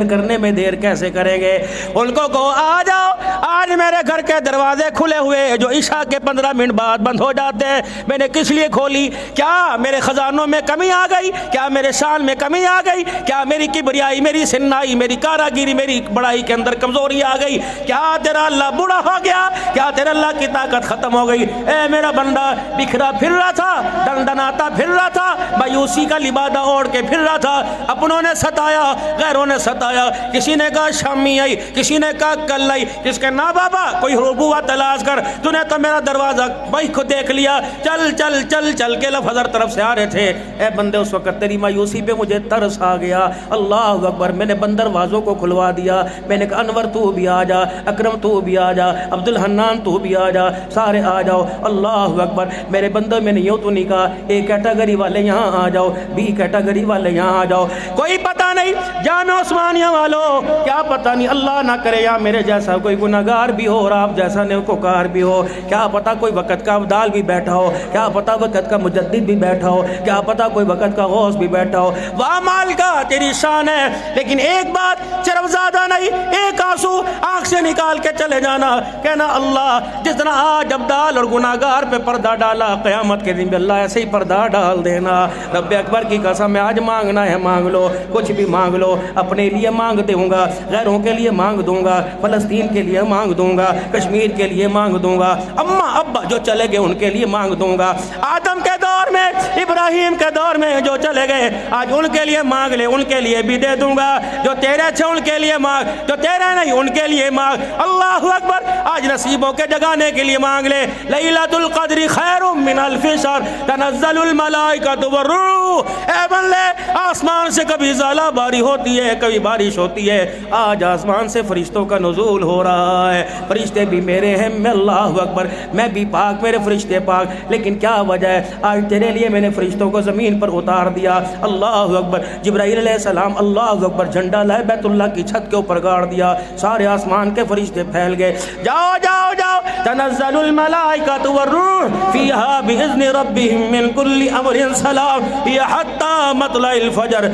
کرنے میں دیر کیسے کریں گے. ان کو کہو آ جاؤ, آج میرے گھر کے دروازے کھلے ہوئے جو عشاء کے 15 منٹ بعد بند ہو جاتے ہیں. میں نے کس لیے کھولی؟ کیا میرے خزانوں میں کمی آ گئی؟ کیا میرے شان میں کمی آ گئی؟ کیا میری کبریائی, میری سنائی, میری کاراگیری, میری بڑائی کے اندر کمزوری آ گئی؟ کیا تیرا اللہ بوڑھا ہو گیا؟ کیا تیرا اللہ کی طاقت ختم ہو گئی؟ اے میرا بندہ بکھرا پھر رہا تھا, دندناتا پھر رہا تھا, مایوسی کا لبادہ اوڑھ کے پھر رہا تھا. اپنوں نے ستایا, غیروں نے ستایا. کسی نے کہا شامی آئی, کسی نے کہا کل آئی, کس کے نا بابا کوئی ربوہ تلاش کر, تو نے تو میرا دروازہ بھائی کو دیکھ لیا. چل چل چل چل کے لفظ ہر طرف سے آ رہے تھے. اے بندے اس وقت تیری مایوسی پہ مجھے ترس آ گیا. اللہ اکبر. میں نے بند دروازوں کو کھلوا دیا. میں نے کہا انور تو بھی آ جا, اکرم تو بھی آ جا, عبد الحنان تو بھی آ جا, سارے آ جاؤ. اللہ اکبر. میرے بندوں میں نے یوں تو نہیں کہا اے کیٹیگری والے یہاں آ جاؤ, بی کیٹیگری والے یہاں آ جاؤ. کوئی پتہ نہیں جامع عثمانیہ والوں, کیا پتہ نہیں, اللہ نہ کرے یا میرے جیسا کوئی گناہگار بھی ہو اور آپ جیسا نیکوکار بھی ہو. کیا پتہ کوئی وقت کا ابدال بھی بیٹھا ہو, کیا پتہ وقت کا مجدد بھی بیٹھا ہو, کیا پتہ کوئی وقت کا غوث بھی بیٹھا ہو. واہ مال کا تیری شان ہے, لیکن ایک بات صرف زیادہ نہیں, ایک آنسو آنکھ سے نکال کے چلے جانا, کہنا اللہ جس طرح آج ابدال اور گناہگار پہ پردہ ڈالا, قیامت کے دن بھی اللہ ایسے ہی پردہ ڈال دینا. رب اکبر کی قسم ہے, آج مانگنا ہے مانگ لو, کچھ بھی مانگ لو. اپنے لیے مانگ دوں گا, غیروں کے لیے مانگ دوں گا, فلسطین کے لیے مانگ دوں گا, کشمیر کے لیے مانگ دوں گا, اماں ابا جو چلے گئے ان کے لیے مانگ دوں گا, آدم کے دور میں, ابراہیم کے دور میں جو چلے گئے آج ان کے لیے مانگ لے, ان کے لیے بھی دے دوں گا. جو تیرے تھے ان کے لیے مانگ, جو تیرے نہیں ان کے لیے مانگ. اللہ اکبر. آج نصیبوں کے جگانے کے لیے مانگ لے. لیلۃ القدر خیر من الف شہر تنزل الملائکۃ والروح. اے بندے آسمان سے کبھی ژالہ باری ہوتی ہے, کبھی بارش ہوتی ہے. آج آسمان سے فرشتوں کا نزول ہو رہا ہے. فرشتے بھی میرے ہیں, میں اللہ اکبر, میں بھی پاک, میرے فرشتے پاک. لیکن کیا وجہ ہے, آج تیرے لیے میں نے فرشتوں کو زمین پر اتار دیا. اللہ اکبر. جبرائیل علیہ السلام اللہ اکبر جھنڈا لائے بیت اللہ کی چھت کے اوپر گاڑ دیا, سارے آسمان کے فرشتے پھیل گئے. جاؤ جاؤ جاؤ, تنزل الملائکۃ والروح فیہا باذن ربہم من کل امر سلام ہی حتی مطلع الفجر.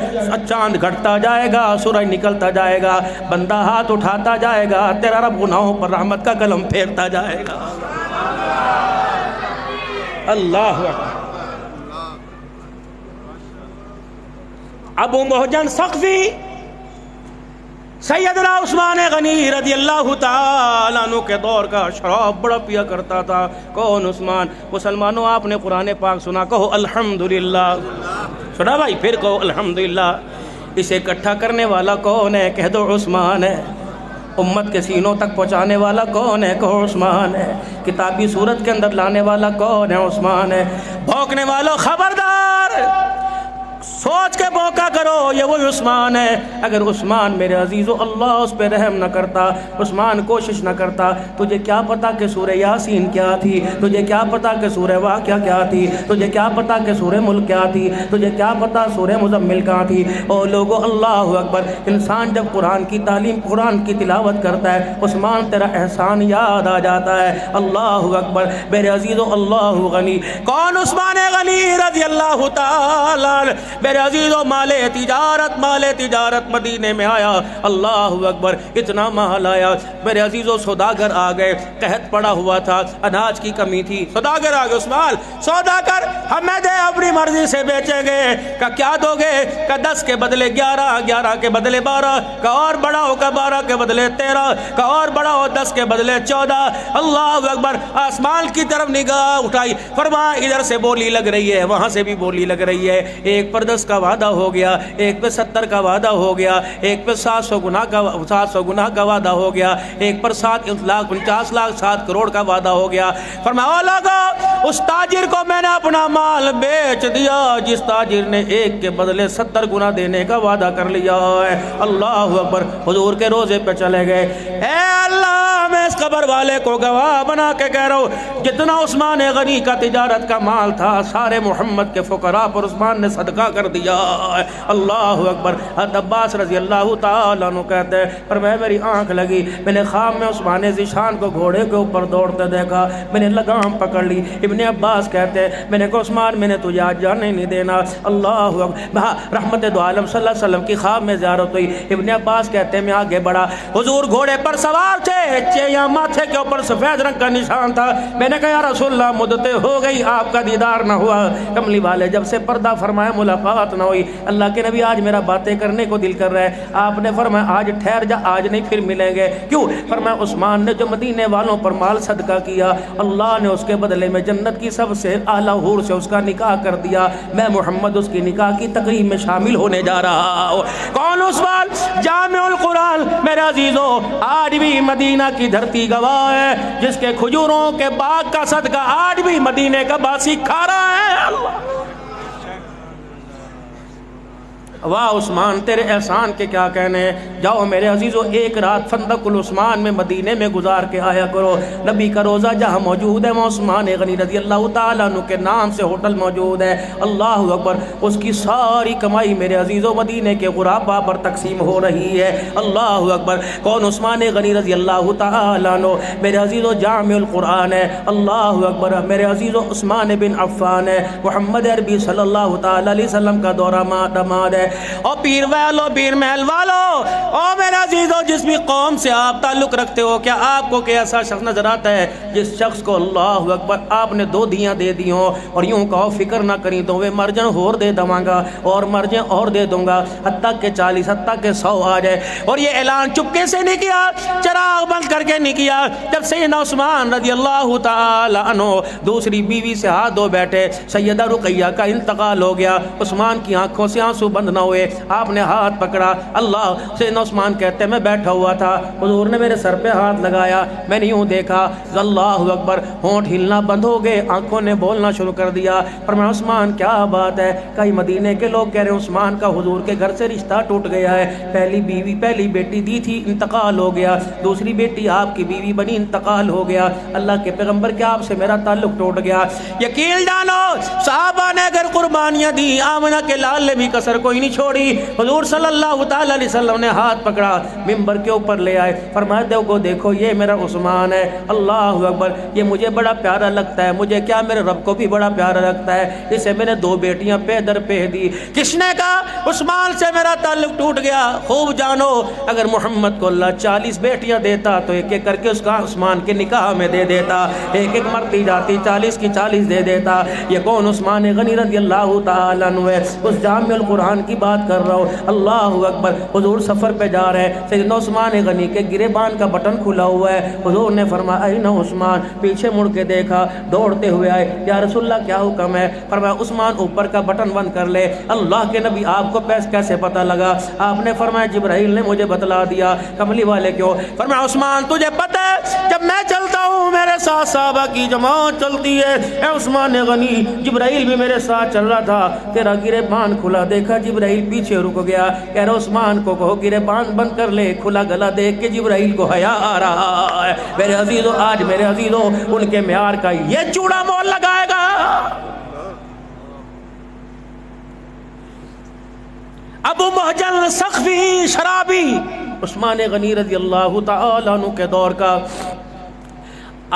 چاند گھٹتا جائے گا, سورج نکلتا جائے گا, بندہ ہاتھ اٹھاتا جائے گا, تیرا رب گناہوں پر رحمت کا قلم پھیرتا جائے گا. اللہ اکبر. ابو محجن ثقفی سیدنا عثمان غنی رضی اللہ تعالیٰ عنہ کے دور کا شراب بڑا پیا کرتا تھا۔ کون عثمان؟ مسلمانوں آپ نے قرآن پاک سنا، کہو الحمدللہ۔ سنا بھائی؟ پھر کہو الحمدللہ۔ اسے اکٹھا کرنے والا کون ہے؟ کہہ دو عثمان ہے۔ امت کے سینوں تک پہنچانے والا کون ہے؟ کہو عثمان ہے۔ کتابی صورت کے اندر لانے والا کون ہے؟ عثمان ہے۔ بھونکنے والوں خبردار، سوچ کے بوکا کرو، یہ وہی عثمان ہے۔ اگر عثمان میرے عزیزو اللہ اس پہ رحم نہ کرتا، عثمان کوشش نہ کرتا، تجھے کیا پتا کہ سورہ یاسین کیا تھی، تجھے کیا پتا کہ سورہ واقعہ کیا تھی، تجھے کیا پتا کہ سورہ ملک کیا تھی، تجھے کیا پتا سورہ مزمل کہاں تھی۔ او لوگو اللہ اکبر، انسان جب قرآن کی تعلیم، قرآن کی تلاوت کرتا ہے، عثمان تیرا احسان یاد آ جاتا ہے۔ اللہ اکبر میرے عزیزو، اللہ غنی۔ کون عثمان غنی رضی اللہ تعالیٰ؟ میرے عزیزو مال تجارت مدینے میں آیا۔ اللہ اکبر، اتنا مال آیا میرے عزیزو، سوداگر آ گئے، قحط پڑا ہوا تھا، اناج کی کمی تھی، سوداگر آ گئے۔ عثمان سودا کر، ہمیں دے، اپنی مرضی سے بیچیں گے۔ کہ کیا دو گے؟ کہ 10 کے بدلے 11، 11 کے بدلے 12، کہ اور بڑا ہو، کہ 12 کے بدلے 13، کہ اور بڑا ہو 10 کے بدلے 14۔ اللہ اکبر، آسمان کی طرف نگاہ اٹھائی، فرمایا ادھر سے بولی لگ رہی ہے، وہاں سے بھی بولی لگ رہی ہے۔ ایک پر 10 کا وعدہ ہو گیا، ایک پہ 70 کا وعدہ ہو گیا، ایک پہ 700 گناہ کا وعدہ ہو گیا، ایک پر 50 لاکھ 7 کروڑ کا وعدہ ہو گیا۔ فرمایا لوگو، اس تاجر کو میں نے اپنا مال بیچ دیا جس تاجر نے 1 کے بدلے 70 گنا دینے کا وعدہ کر لیا ہے۔ اللہ اکبر، حضور کے روزے پہ چلے گئے۔ اے اللہ، میں اس قبر والے کو گواہ بنا کے کہہ رہا ہوں، جتنا عثمان غنی کا تجارت کا مال تھا، سارے محمد کے فقراء پر عثمان نے صدقہ کر دیا۔ اللہ اکبر۔ حضرت عباس رضی اللہ تعالیٰ عنہ کہتے ہیں، پر میری آنکھ لگی، میں نے خواب میں عثمان ذیشان کو گھوڑے کے اوپر دوڑتے دیکھا، میں نے لگام پکڑ لی۔ ابن عباس کہتے ہیں، میں نے کہا عثمان میں نے تجھے آج جانے نہیں دینا۔ اللہ اکبر۔ رحمت دو عالم صلی اللہ علیہ وسلم کی خواب میں زیارت ہوئی۔ ابن عباس کہتے ہیں، میں آگے بڑھا، حضور گھوڑے پر سوار تھے، یا ماتھے کے اوپر سفید رنگ کا نشان تھا۔ میں نے کہا یا رسول اللہ، مدتیں ہو گئی آپ کا دیدار نہ ہوا۔ کملی والے جب سے پردہ فرمایا ملاقات نہ ہوئی۔ اللہ کے نبی آج میرا باتیں کرنے کو دل کر رہا ہے۔ آپ نے فرمایا آج ٹھہر جا، آج نہیں پھر ملیں گے۔ کیوں؟ فرمایا عثمان نے جو مدینے والوں پر مال صدقہ کیا، اللہ نے اس کے بدلے میں جنت کی سب سے اعلیٰ حور سے اس کا نکاح کر دیا۔ میں محمد اس کی نکاح کی تقریب میں شامل ہونے جا رہا ہوں۔ کون عثمان؟ جامع القرآن۔ میرے عزیزو، آج بھی مدینہ کی دھرتی گواہ ہے، جس کے کھجوروں کے باغ کا صدقہ آج بھی مدینے کا باسی کھا رہا ہے۔ اللہ، واہ عثمان، تیرے احسان کے کیا کہنے۔ جاؤ میرے عزیزو، ایک رات فندق العثمان میں مدینے میں گزار کے آیا کرو۔ نبی کا روزہ جہاں موجود ہے، وہاں عثمان غنی رضی اللہ تعالیٰ عنہ کے نام سے ہوٹل موجود ہے۔ اللہ اکبر، اس کی ساری کمائی میرے عزیزو مدینے کے غرباء پر تقسیم ہو رہی ہے۔ اللہ اکبر۔ کون؟ عثمان غنی رضی اللہ تعالیٰ عنہ میرے عزیزو جامع القرآن ہے۔ اللہ اکبر۔ میرے عزیزو عثمان بن عفان ہے، محمد عربی صلی اللہ تعالیٰ علیہ وسلم کا دورہ دماد ہے۔ او پیر والو، پیر محل والو، او میرے عزیزو، جس بھی قوم سے آپ تعلق رکھتے ہو، کیا آپ کو کوئی ایسا شخص نظر آتا ہے جس شخص کو اللہ اکبر آپ نے 2 دیاں دے دی ہوں اور یوں کہو فکر نہ کری تو وہ مرجن اور دے دوں گا اور مرجن اور دے دوں گا، حتیٰ کہ 40، حتیٰ کہ 100 آ جائے؟ اور یہ اعلان چپکے سے نہیں کیا، چراغ بند کر کے نہیں کیا۔ جب سیدنا عثمان رضی اللہ تعالی عنہ دوسری بیوی سے ہاتھ دھو بیٹھے، سیدہ رقیہ کا انتقال ہو گیا، عثمان کی آنکھوں سے آنسو بند نہ ہوئے، آپ نے ہاتھ پکڑا۔ اللہ، سیدنا عثمان کہتے ہیں میں بیٹھا ہوا تھا، حضور نے میرے سر پہ ہاتھ لگایا، میں نے یوں دیکھا، اللہ اکبر، ہونٹ ہلنا بند ہو گئے، آنکھوں نے بولنا شروع کر دیا۔ فرمایا عثمان کیا بات ہے؟ کئی مدینے کے لوگ کہہ رہے ہیں عثمان کا حضور کے گھر سے رشتہ ٹوٹ گیا ہے، پہلی بیوی، پہلی بیٹی دی تھی، انتقال ہو گیا، دوسری بیٹی آپ کی بیوی بنی، انتقال ہو گیا، اللہ کے پیغمبر کے آپ سے میرا تعلق ٹوٹ گیا۔ یقین جانو، صحابہ نے اگر قربانیاں دی، آمنہ کے لال نے بھی کسر کوئی نہیں چھوڑی۔ حضور صلی اللہ تعالی علیہ وسلم نے ہاتھ پکڑا، ممبر کے اوپر لے آئے، فرمایا دیکھو یہ میرا عثمان ہے۔ اللہ اکبر، یہ مجھے بڑا پیارا لگتا ہے، مجھے کیا میرے رب کو بھی بڑا پیارا لگتا ہے، اسے میں نے 2 بیٹیاں پہ در پہ دی۔ کس نے کہا عثمان سے میرا تعلق ٹوٹ گیا؟ خوب جانو، اگر محمد کو اللہ 40 بیٹیاں دیتا تو ایک ایک کر کے اس کا عثمان کے نکاح میں دے دیتا، ایک ایک مرتی جاتی 40 کی 40 دے دیتا۔ یہ کون؟ عثمان غنی رضی اللہ تعالیٰ عنہ ہے۔ اس جامع القرآن کی بات کر رہا ہوں۔ اللہ اکبر، حضور سفر پہ جا رہے ہیں، سیدنا عثمان غنی کے گریبان کا بٹن کھلا ہوا ہے۔ حضور نے فرمایا این عثمان، پیچھے مڑ کے دیکھا، دوڑتے ہوئے آئے، یا رسول اللہ کیا حکم ہے؟ فرمایا عثمان اوپر کا بٹن بند کر لے۔ اللہ کے نبی آپ کو کیسے پتہ لگا؟ آپ نے فرمایا جبرائیل نے مجھے بتلا دیا۔ کملی والے کیوں؟ فرمایا عثمان تجھے پتہ ہے جب میں چلتا ہوں میرے ساتھ صحابہ کی جماعت چلتی ہے، اے عثمان غنی جبرائیل بھی میرے ساتھ چل رہا تھا، تیرا گریبان کھلا دیکھا، جبرائیل پیچھے رک گیا، کہہ رہا عثمان کو کہو گریبان بند کر لے۔ کھلا گلا دیکھ کے جبرائیل کو حیا آ رہا ہے۔ میرے عزیزو، آج میرے عزیزو ان کے معیار کا یہ چوڑا مول لگائے گا۔ ابو محجن سقفی شرابی، عثمان غنی رضی اللہ تعالیٰ عنہ کے دور کا،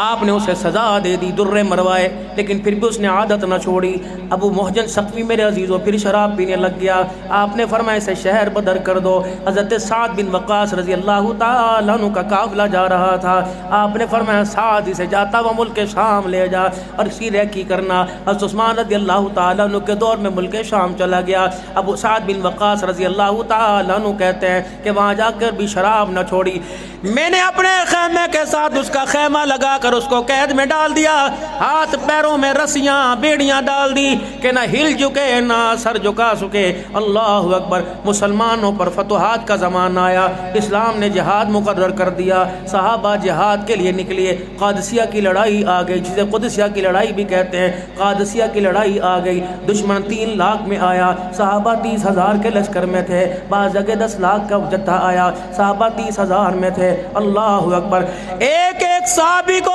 آپ نے اسے سزا دے دی، درے مروائے، لیکن پھر بھی اس نے عادت نہ چھوڑی۔ ابو محجن سقفی میرے عزیزوں پھر شراب پینے لگ گیا۔ آپ نے فرمایا اسے شہر بدر کر دو۔ حضرت سعد بن وقاص رضی اللہ تعالیٰ عنہ کا قافلہ جا رہا تھا، آپ نے فرمایا سعد اسے جاتا وہ ملک شام لے جا اور اسی ریکی کرنا۔ حضرت عثمان رضی اللہ تعالیٰ عنہ کے دور میں ملک شام چلا گیا۔ ابو سعد بن وقاص رضی اللہ تعالیٰ عنہ کہتے ہیں کہ وہاں جا کر بھی شراب نہ چھوڑی، میں نے اپنے خیمے کے ساتھ اس کا خیمہ لگا کر اس کو قید میں ڈال دیا، ہاتھ پیروں میں رسیاں بیڑیاں ڈال دی کہ نہ ہل جھکے نہ سر جھکا سکے۔ اللہ اکبر، مسلمانوں پر فتوحات کا زمانہ آیا، اسلام نے جہاد مقرر کر دیا، صحابہ جہاد کے لیے نکلے، قادسیہ کی لڑائی آ گئی، جسے قدسیہ کی لڑائی بھی کہتے ہیں، قادسیہ کی لڑائی آ گئی، دشمن 3 لاکھ میں آیا، صحابہ 30,000 کے لشکر میں تھے، بعض جگہ 10 لاکھ کا جتھا آیا، صحابہ 30,000 میں تھے۔ اللہ اکبر، ایک ایک صحابی کو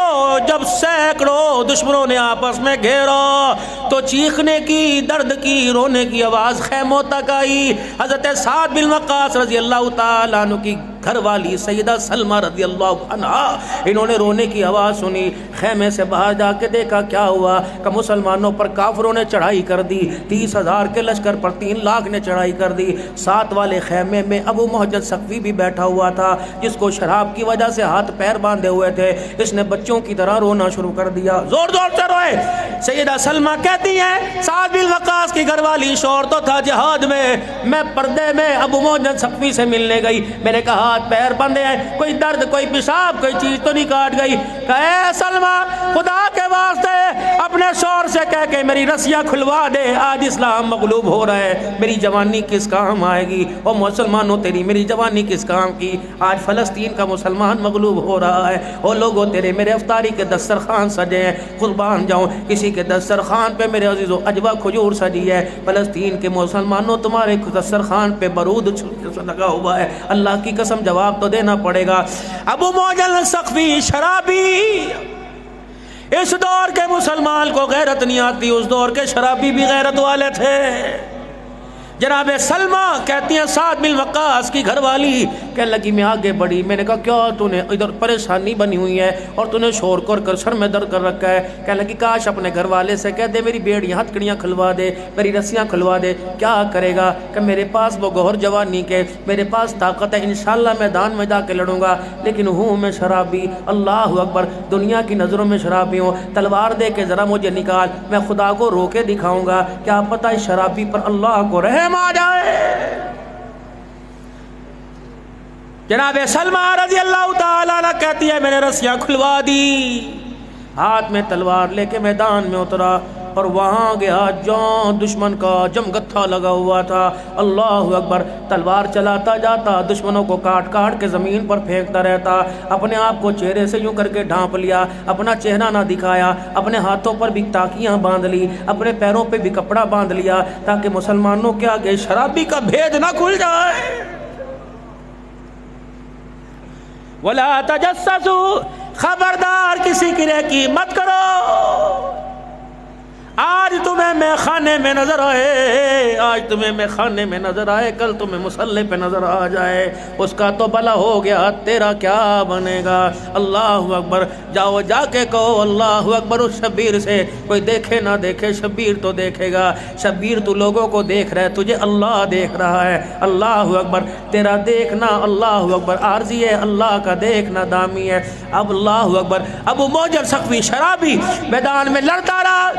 جب سینکڑوں دشمنوں نے آپس میں گھیرا تو چیخنے کی، درد کی، رونے کی آواز خیموں تک آئی۔ حضرت سعد بن وقاص رضی اللہ تعالیٰ عنہ کی گھر والی سیدہ سلمہ رضی اللہ عنہا، انہوں نے رونے کی آواز سنی، خیمے سے باہر جا کے دیکھا کیا ہوا کہ مسلمانوں پر کافروں نے چڑھائی کر دی، 30,000 کے لشکر پر 3 لاکھ نے چڑھائی کر دی۔ ساتھ والے خیمے میں ابو محجن سقفی بھی بیٹھا ہوا تھا، جس کو شراب کی وجہ سے ہاتھ پیر باندھے ہوئے تھے، اس نے بچوں کی طرح رونا شروع کر دیا، زور زور سے روئے۔ سیدہ سلمہ کہتی ہیں سعد بن وقاص کی گھر والی شور تو تھا جہاد میں پردے میں ابو محجن سقفی سے ملنے گئی، میں نے کہا ہاتھ پیر بندھے ہیں، کوئی درد کوئی پیشاب کوئی چیز تو نہیں کاٹ گئی؟ کہ اے سلمہ خدا کے واسطے اپنے شور سے کہہ کے میری رسیاں کھلوا دے، آج اسلام مغلوب ہو رہا ہے، میری جوانی کس کام آئے گی؟ اور مسلمانوں تیری میری جوانی کس کام کی؟ آج فلسطین کا مسلمان مغلوب ہو رہا ہے، اور لوگوں تیرے میرے افطاری کے دسترخوان سجے ہیں، قربان جاؤں کسی کے دسترخوان پہ میرے عزیزو اجوا کھجور سجی ہے، فلسطین کے مسلمانوں تمہارے دسترخوان پہ برود لگا ہوا ہے، اللہ کی قسم جواب تو دینا پڑے گا۔ ابو محجن سقفی شرابی، اس دور کے مسلمان کو غیرت نہیں آتی، اس دور کے شرابی بھی غیرت والے تھے۔ جناب سلمہ کہتی ہیں سعد بن وقاص کی گھر والی کہنے لگی میں آگے بڑھی، میں نے کہا کیا تو نے ادھر پریشانی بنی ہوئی ہے اور تو نے شور کر سر میں درد کر رکھا ہے؟ کہنے لگی کاش اپنے گھر والے سے کہہ دے میری بیڑیاں ہتھکڑیاں کھلوا دے، میری رسیاں کھلوا دے۔ کیا کرے گا کہ میرے پاس وہ گوہر جوانی کے، میرے پاس طاقت ہے، انشاءاللہ میدان میں جا کے لڑوں گا، لیکن ہوں میں شرابی۔ اللہ اکبر، دنیا کی نظروں میں شرابی ہوں، تلوار دے کے ذرا مجھے نکال، میں خدا کو رو کے دکھاؤں گا، کیا پتہ اس شرابی پر اللہ کو رحم آ جائے۔ جناب سلمہ رضی اللہ تعالیٰ عنہ کہتی ہے میں نے رسیاں کھلوا دی، ہاتھ میں تلوار لے کے میدان میں اترا اور وہاں گیا جہاں دشمن کا جمگتھا لگا ہوا تھا۔ اللہ اکبر، تلوار چلاتا جاتا، دشمنوں کو کاٹ کاٹ کے زمین پر پھینکتا رہتا، اپنے آپ کو چہرے سے یوں کر کے ڈھانپ لیا، اپنا چہرہ نہ دکھایا، اپنے ہاتھوں پر بھی ٹاکیاں باندھ لی، اپنے پیروں پہ بھی کپڑا باندھ لیا تاکہ مسلمانوں کے آگے شرابی کا بھید نہ کھل جائے۔ وَلَا تَجَسَّسُوا، خبردار کسی کی نیکی مت کرو۔ آج تمہیں میں خانے میں نظر آئے، آج تمہیں میں خانے میں نظر آئے، کل تمہیں مسلح پہ نظر آ جائے، اس کا تو بھلا ہو گیا، تیرا کیا بنے گا؟ اللہ اکبر، جاؤ جا کے کہو اللہ اکبر اس شبیر سے، کوئی دیکھے نہ دیکھے شبیر تو دیکھے گا۔ شبیر تو لوگوں کو دیکھ رہا ہے، تجھے اللہ دیکھ رہا ہے۔ اللہ اکبر، تیرا دیکھنا اللہ اکبر عارضی ہے، اللہ کا دیکھنا دامی ہے۔ اب اللہ اکبر، ابو محجن سقفی شرابی میدان میں لڑتا رہا،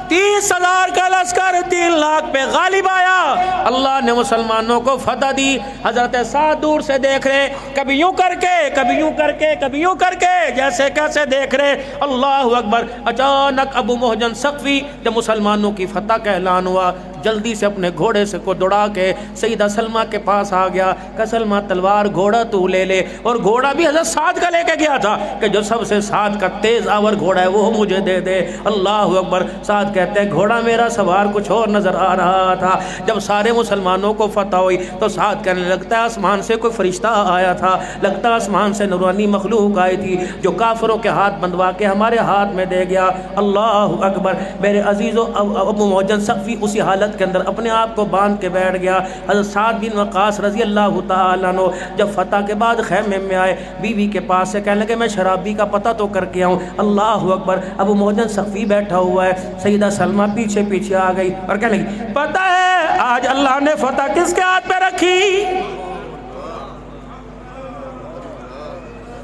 30,000 کا لشکر 3 لاکھ پہ غالب آیا، اللہ نے مسلمانوں کو فتح دی۔ حضرت سعد دور سے دیکھ رہے، کبھی یوں کر کے، کبھی یوں کر کے، کبھی یوں کر کے، جیسے کیسے دیکھ رہے۔ اللہ اکبر! اچانک ابو محجن ثقفی جب مسلمانوں کی فتح کا اعلان ہوا، جلدی سے اپنے گھوڑے سے کو دوڑا کے سیدہ سلمہ کے پاس آ گیا کہ سلمہ تلوار گھوڑا تو لے لے، اور گھوڑا بھی حضرت سعد کا لے کے گیا تھا کہ جو سب سے سعد کا تیز آور گھوڑا ہے وہ مجھے دے دے۔ اللہ اکبر! سعد کہتے ہیں گھوڑا میرا سوار کچھ اور نظر آ رہا تھا۔ جب سارے مسلمانوں کو فتح ہوئی تو سعد کہنے لگتا ہے آسمان سے کوئی فرشتہ آیا تھا، لگتا ہے آسمان سے نورانی مخلوق آئی تھی جو کافروں کے ہاتھ بندوا کے ہمارے ہاتھ میں دے گیا۔ اللہ اکبر! میرے عزیزو، ابو محجن ثقفی اسی حالت کے اندر اپنے آپ کو باندھ کے بیٹھ گیا۔ حضرت سعد بن وقاص رضی اللہ تعالیٰ عنہ جب فتح کے بعد خیمے میں آئے، بیوی کے پاس سے کہنے لگے میں شرابی کا پتہ تو کر کے آؤں۔ اللہ اکبر! ابو محجن ثقفی بیٹھا ہوا ہے، سیدہ سلمہ پیچھے پیچھے آ گئی اور کہنے لگی پتہ ہے آج اللہ نے فتح کس کے ہاتھ پہ رکھی؟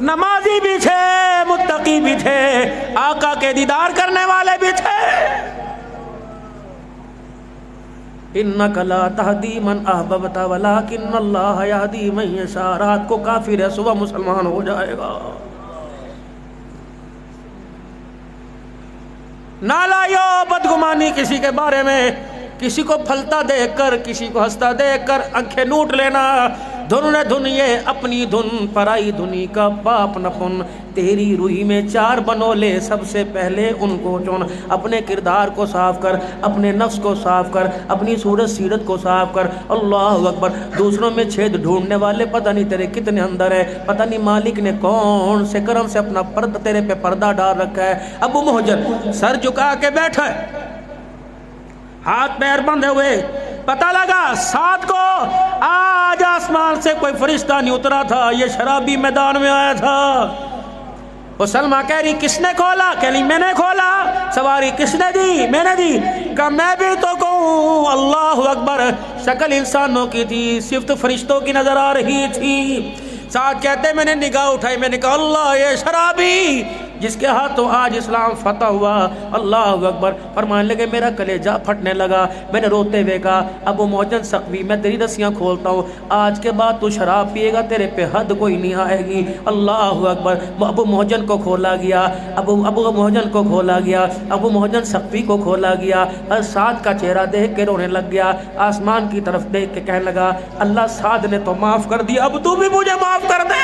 نمازی بھی تھے، متقی بھی تھے، آقا کے دیدار کرنے والے بھی تھے۔ انک لا تہدی من احببت ولکن اللہ یہدی من یشاء۔ رات کو کافر ہے، صبح مسلمان ہو جائے گا۔ نہ لائیو بدگمانی کسی کے بارے میں، کسی کو پھلتا دیکھ کر، کسی کو ہنستا دیکھ کر آنکھیں نوٹ لینا۔ دھن دھن یہ اپنی دھن، پرائی دھنی کا پاپ نہ پن۔ تیری روئی میں 4 بنو لے، سب سے پہلے ان کو چن۔ اپنے کردار کو صاف کر، اپنے نفس کو صاف کر، اپنی صورت سیرت کو صاف کر۔ اللہ اکبر! دوسروں میں چھید ڈھونڈنے والے پتہ نہیں تیرے کتنے اندر ہے، پتہ نہیں مالک نے کون سے کرم سے اپنا پردہ تیرے پہ پردہ ڈال رکھا ہے۔ ابو محجن سر جھکا کے بیٹھا ہے، ہاتھ پیر بندھے ہوئے۔ پتہ لگا سعد کو آج آسمان سے کوئی فرشتہ نہیں اترا تھا، یہ شرابی میدان میں آیا تھا۔ وہ سلمہ کہہ رہی کس نے کھولا؟ کہہ رہی میں نے کھولا۔ سواری کس نے دی؟ میں نے دی۔ کہا میں بھی تو کہوں۔ اللہ اکبر! شکل انسانوں کی تھی، صفت فرشتوں کی نظر آ رہی تھی۔ سعد کہتے میں نے نگاہ اٹھائی، میں نے کہا اللہ یہ شرابی جس کے ہاتھوں آج اسلام فتح ہوا۔ اللہ اکبر! فرمانے لگے میرا کلیجہ پھٹنے لگا۔ میں نے روتے ہوئے کہا ابو محجن ثقفی میں تیری رسیاں کھولتا ہوں، آج کے بعد تو شراب پیے گا تیرے پہ حد کوئی نہیں آئے گی۔ اللہ اکبر! ابو محجن کو کھولا گیا، ابو محجن کو کھولا گیا، ابو محجن ثقفی کو کھولا گیا۔ سعد کا چہرہ دیکھ کے رونے لگ گیا، آسمان کی طرف دیکھ کے کہنے لگا اللہ سعد نے تو معاف کر دیا، اب تو بھی مجھے معاف کر دے۔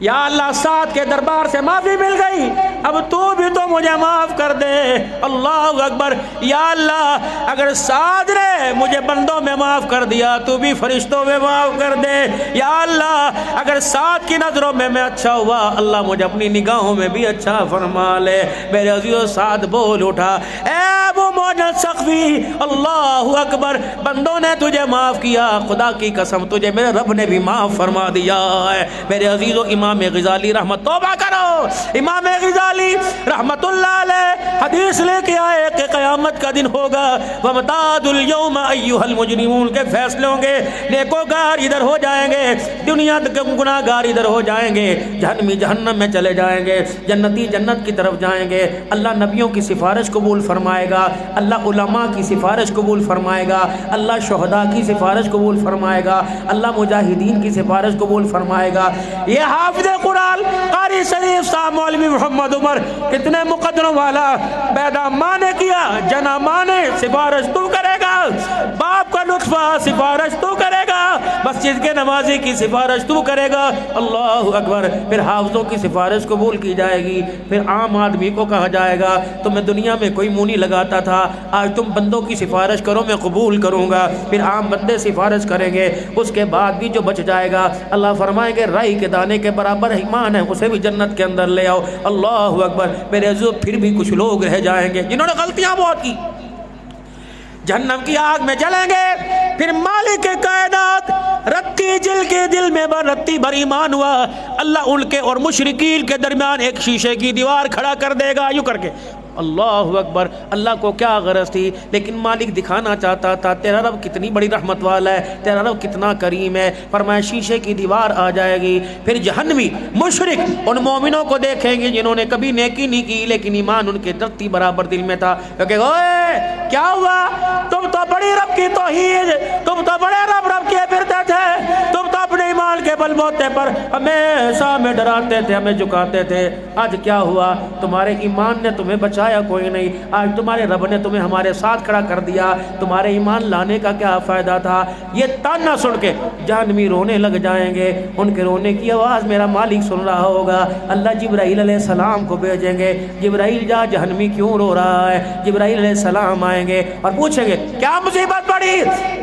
یا اللہ سعد کے دربار سے معافی مل گئی، اب تو بھی تو مجھے معاف کر دے۔ اللہ اکبر! یا اللہ اگر سعد نے مجھے بندوں میں معاف کر دیا تو بھی فرشتوں میں معاف کر دے۔ یا اللہ اگر سعد کی نظروں میں اچھا ہوا، اللہ مجھے اپنی نگاہوں میں بھی اچھا فرما لے۔ میرے عزیزو سعد بول اٹھا اے ابو محجن ثقفی اللہ اکبر! بندوں نے تجھے معاف کیا، خدا کی قسم تجھے میرے رب نے بھی معاف فرما دیا ہے۔ میرے عزیزو امام غزالی رحمت توبہ کرو، امام غزالی رحمت اللہ علیہ حدیث لے کے آئے کہ قیامت کا دن ہوگا وَمَتَادُ الْيَوْمَ أَيُّهَا الْمُجْرِمُونَ کے فیصلے ہوں گے، نیکوکار ادھر ہو جائیں گے، دنیا کے گناہ گار ادھر ہو جائیں گے، جہنمی جہنم میں چلے جائیں گے، جنتی جنت کی طرف جائیں گے۔ اللہ نبیوں کی سفارش قبول فرمائے گا، اللہ علماء کی سفارش قبول فرمائے گا، اللہ شہداء کی سفارش قبول فرمائے گا، اللہ مجاہدین کی سفارش قبول فرمائے گا۔ یہ حافظ قرآن قاری شریف صاحب مولوی محمد عمر کتنے مقدروں والا پیدا ماں نے کیا، جنا ماں نے سفارش تو کرے گا، باپ کا نطفہ سفارش تو کرے گا، مسجد کے نمازی کی سفارش تو کرے گا۔ اللہ اکبر! پھر حافظوں کی سفارش قبول کی جائے گی، پھر عام آدمی کو کہا جائے گا تمہیں دنیا میں کوئی منہ نہیں لگاتا تھا، آج تم بندوں کی سفارش کرو میں قبول کروں گا۔ پھر عام بندے سفارش کریں گے، اس کے بعد بھی جو بچ جائے گا اللہ فرمائیں گے رائی کے دانے کے برابر ایمان ہے اسے بھی جنت کے اندر لے آؤ۔ اللہ اکبر! میرے عزیزو پھر بھی کچھ لوگ رہ جائیں گے جنہوں نے غلطیاں بہت کی، جہنم کی آگ میں جلیں گے۔ پھر مالک کائنات رتی جل کے دل میں رتی بھر ایمان ہوا، اللہ ان کے اور مشرکین کے درمیان ایک شیشے کی دیوار کھڑا کر دے گا، یوں کر کے اللہ اکبر. اللہ کو کیا غرض تھی, لیکن مالک دکھانا چاہتا تھا تیرا رب کتنی بڑی رحمت والا ہے, تیرا رب کتنا کریم ہے. فرمایا شیشے کی دیوار آ جائے گی, پھر جہنمی مشرک ان مومنوں کو دیکھیں گے جنہوں نے کبھی نیکی نہیں کی لیکن ایمان ان کے دھرتی برابر دل میں تھا. کہ اوئے کیا ہوا, تم تو بڑی رب کی توحید, تم تو بڑے رب کیے پھرتے تھے, تم تو اپنے ایمان کے بل بوتے پر ہمیشہ ہمیں ڈراتے تھے, ہمیں جھکاتے تھے. آج کیا ہوا, تمہارے ایمان نے تمہیں بچایا کوئی نہیں, آج تمہارے رب نے تمہیں ہمارے ساتھ کھڑا کر دیا, تمہارے ایمان لانے کا کیا فائدہ تھا. یہ تانا سن کے جہنمی رونے لگ جائیں گے, ان کے رونے کی آواز میرا مالک سن رہا ہوگا. اللہ جبرائیل علیہ السلام کو بھیجیں گے, جبرائیل جا جہنمی کیوں رو رہا ہے. جبرائیل علیہ السلام آئیں گے اور پوچھیں گے کیا مصیبت پڑی,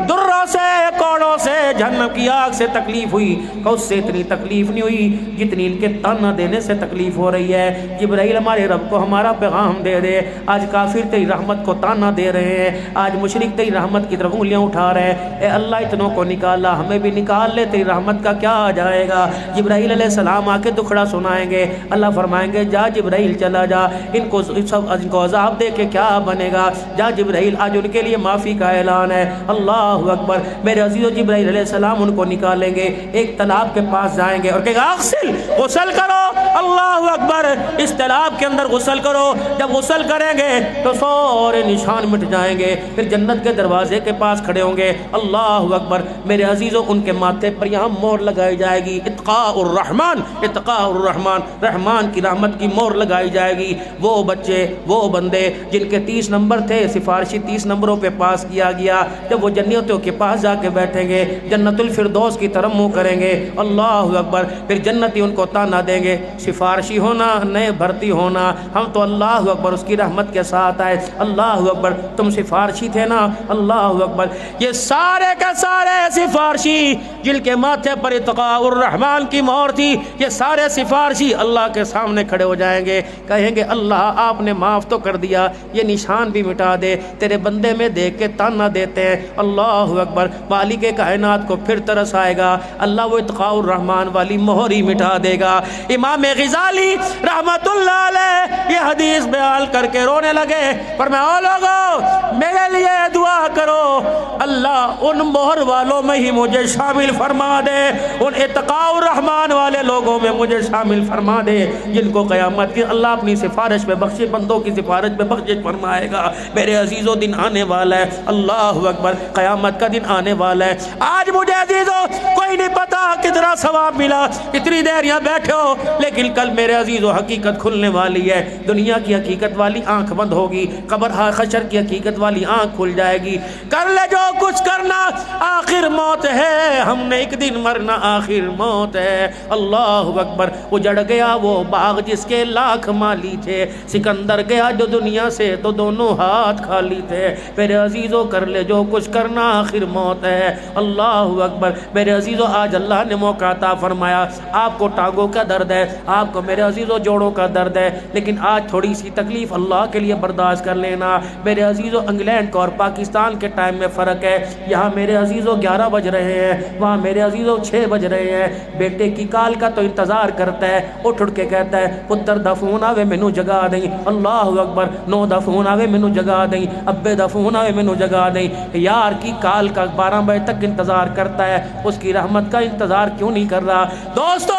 دروں سے کوڑوں سے جہنم کی آگ سے تکلیف ہوئی, کہ اس سے اتنی تکلیف نہیں ہوئی جتنی ان کے تانا دینے سے تکلیف ہو رہی ہے. جبرائیل ہمارے رب کو ہمارا پیغام دے دے, آج کافر تیری رحمت کو تانا دے رہے ہیں, آج مشرک تیری رحمت کی طرف انگلیاں اٹھا رہے ہیں. اے اللہ اتنوں کو نکالا, ہمیں بھی نکال لے, تیری رحمت کا کیا آ جائے گا. جبرائیل علیہ السلام آ کے دکھڑا سنائیں گے, اللہ فرمائیں گے جا جبرائیل چلا جا, ان کو عذاب دے کے کیا بنے گا. جا جبرائیل, آج ان کے لیے معافی کا اعلان ہے. اللہ اکبر. میرے عزیزو جبرائیل علیہ السلام ان کو نکالیں گے, ایک تالاب کے پاس جائیں گے اور کہیں گے اغسل, غسل کرو. اللہ اکبر. اس تالاب کے اندر غسل کرو. جب غسل کریں گے تو سارے نشان مٹ جائیں گے, پھر جنت کے دروازے کے پاس کھڑے ہوں گے. اللہ اکبر. میرے عزیزو ان کے ماتھے پر یہاں مور لگائی جائے گی, اتقاء الرحمن, اتقاء الرحمن, رحمان کی رحمت کی مور لگائی جائے گی. وہ بچے, وہ بندے جن کے 30 نمبر تھے, سفارشی 30 نمبروں پہ پاس کیا گیا, جب وہ جنتوں کے پاس جا کے بیٹھیں گے, جنت الفردوس کی طرف منہ کریں گے. اللہ اکبر. پھر جنتی ان کو تانا دیں گے, سفارشی ہونا, نئے بھرتی ہونا, ہم تو اللہ اکبر اس کی رحمت کے ساتھ آئے. اللہ اکبر. تم سفارشی تھے نا. اللہ اکبر. یہ سارے کے سارے سفارشی جن کے ماتھے پر اتقاء الرحمن کی مہر تھی, یہ سارے سفارشی اللہ کے سامنے کھڑے ہو جائیں گے, کہیں گے اللہ آپ نے معاف تو کر دیا, یہ نشان بھی مٹا دے, تیرے بندے میں دیکھ کے تانا دیتے ہیں. اللہ اکبر. مالک کائنات کو پھر ترس آئے گا, اللہ وہ اتقاء الرحمن والی مہر ہی مٹا دے گا. امام غزالی رحمت اللہ علیہ یہ حدیث بیان کر کے رونے لگے, پر میں او لوگو میرے لیے دعا کرو, اللہ ان مہر والوں میں ہی مجھے شامل فرما دے, ان اتقاء الرحمن والے لوگوں میں مجھے شامل فرما دے جن کو قیامت کی اللہ اپنی سفارش میں بخشش, بندوں کی سفارش میں بخشش فرمائے گا. میرے عزیزو دن آنے والا ہے. اللہ اکبر. قیامت کا دن آنے والا ہے. آج مجھے عزیزو کوئی نہیں پتا کتنا ثواب ملا, اتنی دیر یہاں بیٹھے ہو, لیکن کل میرے عزیزو حقیقت کھلنے والی ہے. دنیا کی حقیقت والی آنکھ بند ہوگی, قبر حشر کی حقیقت والی آنکھ کھل جائے گی. کر لے جو کچھ کرنا, آخر موت ہے, ہم نے ایک دن مرنا, آخر موت ہے. اللہ اکبر. اجڑ گیا وہ باغ جس کے لاکھ مالی تھے, سکندر گیا جو دنیا سے تو دونوں ہاتھ خالی تھے. میرے عزیزو کر لے جو کچھ کرنا, آخر موت ہے. اللہ اکبر. میرے عزیزو آج اللہ نے موقع عطا فرمایا, آپ کو ٹانگوں کا درد ہے, آپ کو میرے عزیزو جوڑوں کا درد ہے, لیکن آج تھوڑی سی تکلیف اللہ کے لیے برداشت کر لینا. میرے عزیزو انگلینڈ کا اور پاکستان کے ٹائم میں فرق ہے, یہاں میرے عزیزو 11 بج رہے ہیں, وہاں میرے عزیزو 6 بج رہے ہیں. بیٹے کی کال کا تو انتظار کرتا ہے, اٹھ کے کہتا ہے پتر دا فون آوے مینوں جگا دیں. اللہ اکبر. نو دا فون آوے مینوں جگا دیں, ابے دا فون آوے مینوں جگا دیں. یار کی کال کا 12 بجے تک انتظار کرتا ہے, اس کی رحمت کا انتظار کیوں نہیں کر رہا. دوستو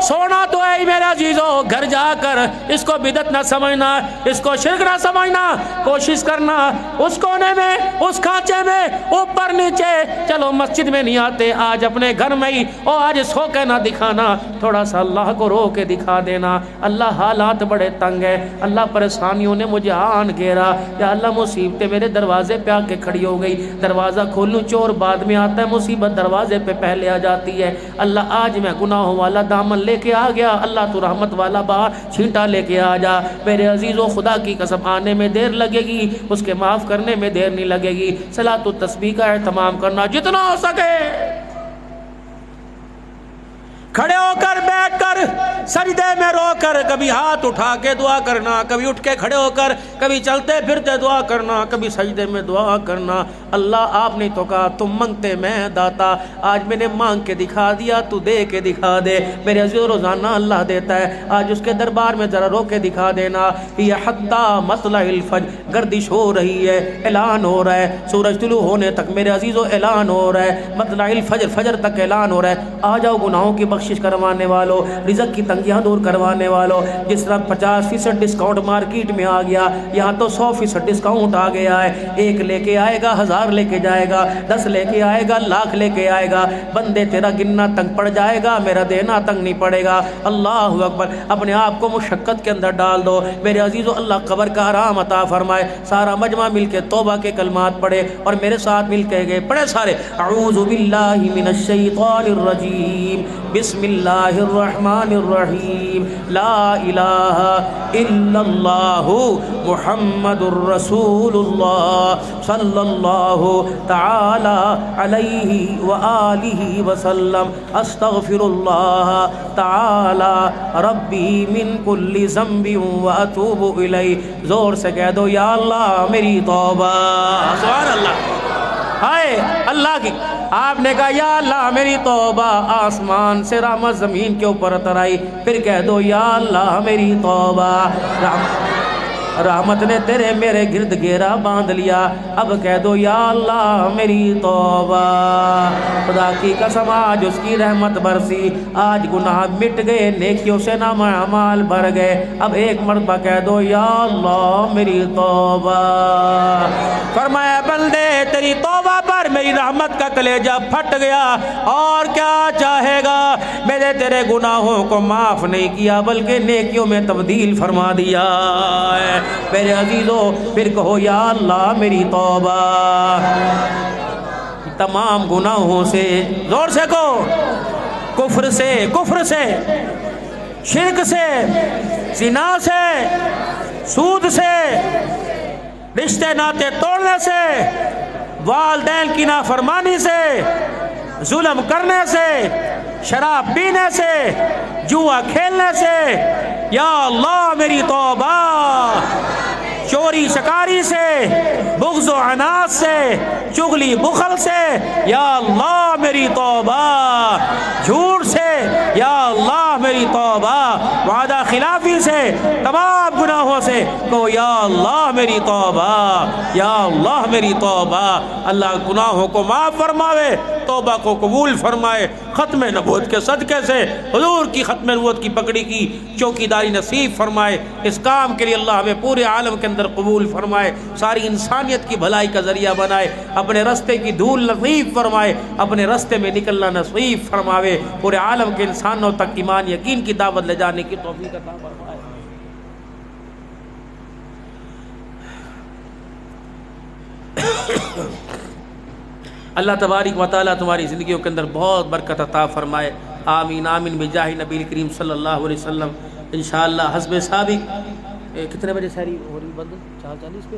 سونا تو ہے میرے عزیزو, گھر جا کر اس کو بدعت نہ سمجھنا, اس کو شرک نہ سمجھنا, کوشش کرنا اس کونے میں, اس کھانچے میں, اوپر نیچے. چلو مسجد میں نہیں آتے, آج اپنے گھر میں ہی, اور آج سو کے نہ دکھانا, تھوڑا سا اللہ کو رو کے دکھا دینا. اللہ حالات بڑے تنگ ہے, اللہ پریشانیوں نے مجھے آن گھیرا, یا اللہ مصیبتیں میرے دروازے پہ آ کے کھڑی ہو گئی. دروازہ کھولوں چور بعد میں آتا ہے, مصیبت دروازے پہ پہلے آ جاتی ہے. اللہ آج میں گناہوں والا دامن لے کے آ گیا, اللہ تو رحمت والا باہر چھینٹا لے کے آ جا. میرے عزیزو خدا کی قسم آنے میں دیر لگے گی, اس کے معاف کرنے میں دیر نہیں لگے گی. صلاۃ و تسبیح کا اہتمام کرنا جتنا ہو سکے, کھڑے ہو کر, بیٹھ کر, سجدے میں رو کر, کبھی ہاتھ اٹھا کے دعا کرنا, کبھی اٹھ کے کھڑے ہو کر, کبھی چلتے پھرتے دعا کرنا, کبھی سجدے میں دعا کرنا. اللہ آپ نے تو کہا تم منگتے میں داتا، آج میں نے مانگ کے دکھا دیا، تو دے کے دکھا دے میرے عزیز، روزانہ اللہ دیتا ہے، آج اس کے دربار میں ذرا رو کے دکھا دینا۔ یہ حتی مطلع الفجر، گردش ہو رہی ہے، اعلان ہو رہا ہے، سورج طلوع ہونے تک میرے عزیزو اعلان ہو رہا ہے، مطلع الفجر، فجر تک اعلان ہو رہا ہے، آ جاؤ گناہوں کی بخشش کروانے والو، رزق کی تنگیاں دور کروانے والو۔ جس طرح 50% ڈسکاؤنٹ مارکیٹ میں آ گیا، یہاں تو 100% ڈسکاؤنٹ آ گیا ہے، 1 لے کے آئے گا 1000 لے کے جائے گا، 10 لے کے آئے گا لاکھ لے کے آئے گا۔ بندے تیرا گننا تنگ پڑ جائے گا، میرا دینا تنگ نہیں پڑے گا۔ اللہ اکبر، اپنے آپ کو مشقت کے اندر ڈال دو میرے عزیزو، اللہ قبر کا آرام عطا فرمائے۔ سارا مجمع مل کے توبہ کے کلمات پڑھے اور میرے ساتھ مل کے گئے پڑھے سارے، اعوذ باللہ من الشیطان الرجیم، بسم اللہ الرحمن الرحیم، لا الہ الا اللہ محمد الرسول اللہ صلی اللہ تعالی علیہ وآلہ وسلم، استغفر اللہ تعالی ربی من کل ذنب واتوب الیہ۔ زور سے کہہ دو یا اللہ میری توبہ، سبحان اللہ، ہائے اللہ کی، آپ نے کہا یا اللہ میری توبہ، آسمان سے رحمت زمین کے اوپر اتر آئی، پھر کہہ دو یا اللہ میری توبہ، رحمت نے تیرے میرے گرد گھیرا باندھ لیا، اب کہہ دو یا اللہ میری توبہ۔ خدا کی قسم آج اس کی رحمت برسی، آج گناہ مٹ گئے، نیکیوں سے نام اعمال بھر گئے، اب ایک مرتبہ کہہ دو یا اللہ میری توبہ۔ فرمایا بندے تیری توبہ پر میری رحمت کا کلیجہ پھٹ گیا، اور کیا چاہے گا؟ میں نے تیرے گناہوں کو معاف نہیں کیا بلکہ نیکیوں میں تبدیل فرما دیا ہے۔ میرے عزیزو پھر کہو یا اللہ میری توبہ، تمام گناہوں سے، زور سے کہو، کفر سے، شرک سے، زنا سے، سود سے، رشتے ناطے توڑنے سے، والدین کی نافرمانی سے، ظلم کرنے سے، شراب پینے سے، جوا کھیلنے سے، یا اللہ میری توبہ، چوری چکاری سے، بغض و عناد سے، چغلی بخل سے، یا اللہ میری توبہ، جھوٹ سے، یا اللہ میری توبہ، وعدہ خلافی سے، تمام گناہوں سے کہو یا اللہ میری توبہ، یا اللہ میری توبہ۔ اللہ گناہوں کو معاف فرماوے، توبہ کو قبول فرمائے، ختم نبوت کے صدقے سے حضور کی ختم نبوت کی پکڑی کی چوکیداری نصیب فرمائے۔ اس کام کے لیے اللہ ہمیں پورے عالم کے اندر قبول فرمائے، ساری انسانیت کی بھلائی کا ذریعہ بنائے، اپنے رستے کی دھول نصیب فرمائے، اپنے رستے میں نکلنا نصیب فرماوے، پورے عالم کے انسانوں تک ایمان یقین کی دعوت لے جانے کی توفیق عطا فرمائے۔ اللہ تبارک و تعالیٰ تمہاری زندگیوں کے اندر بہت برکت عطا فرمائے، آمین آمین بجاہ نبی کریم صلی اللہ علیہ وسلم۔ انشاءاللہ حسب سابق کتنے بجے ساری ہو رہی بند؟ 4:40 پہ،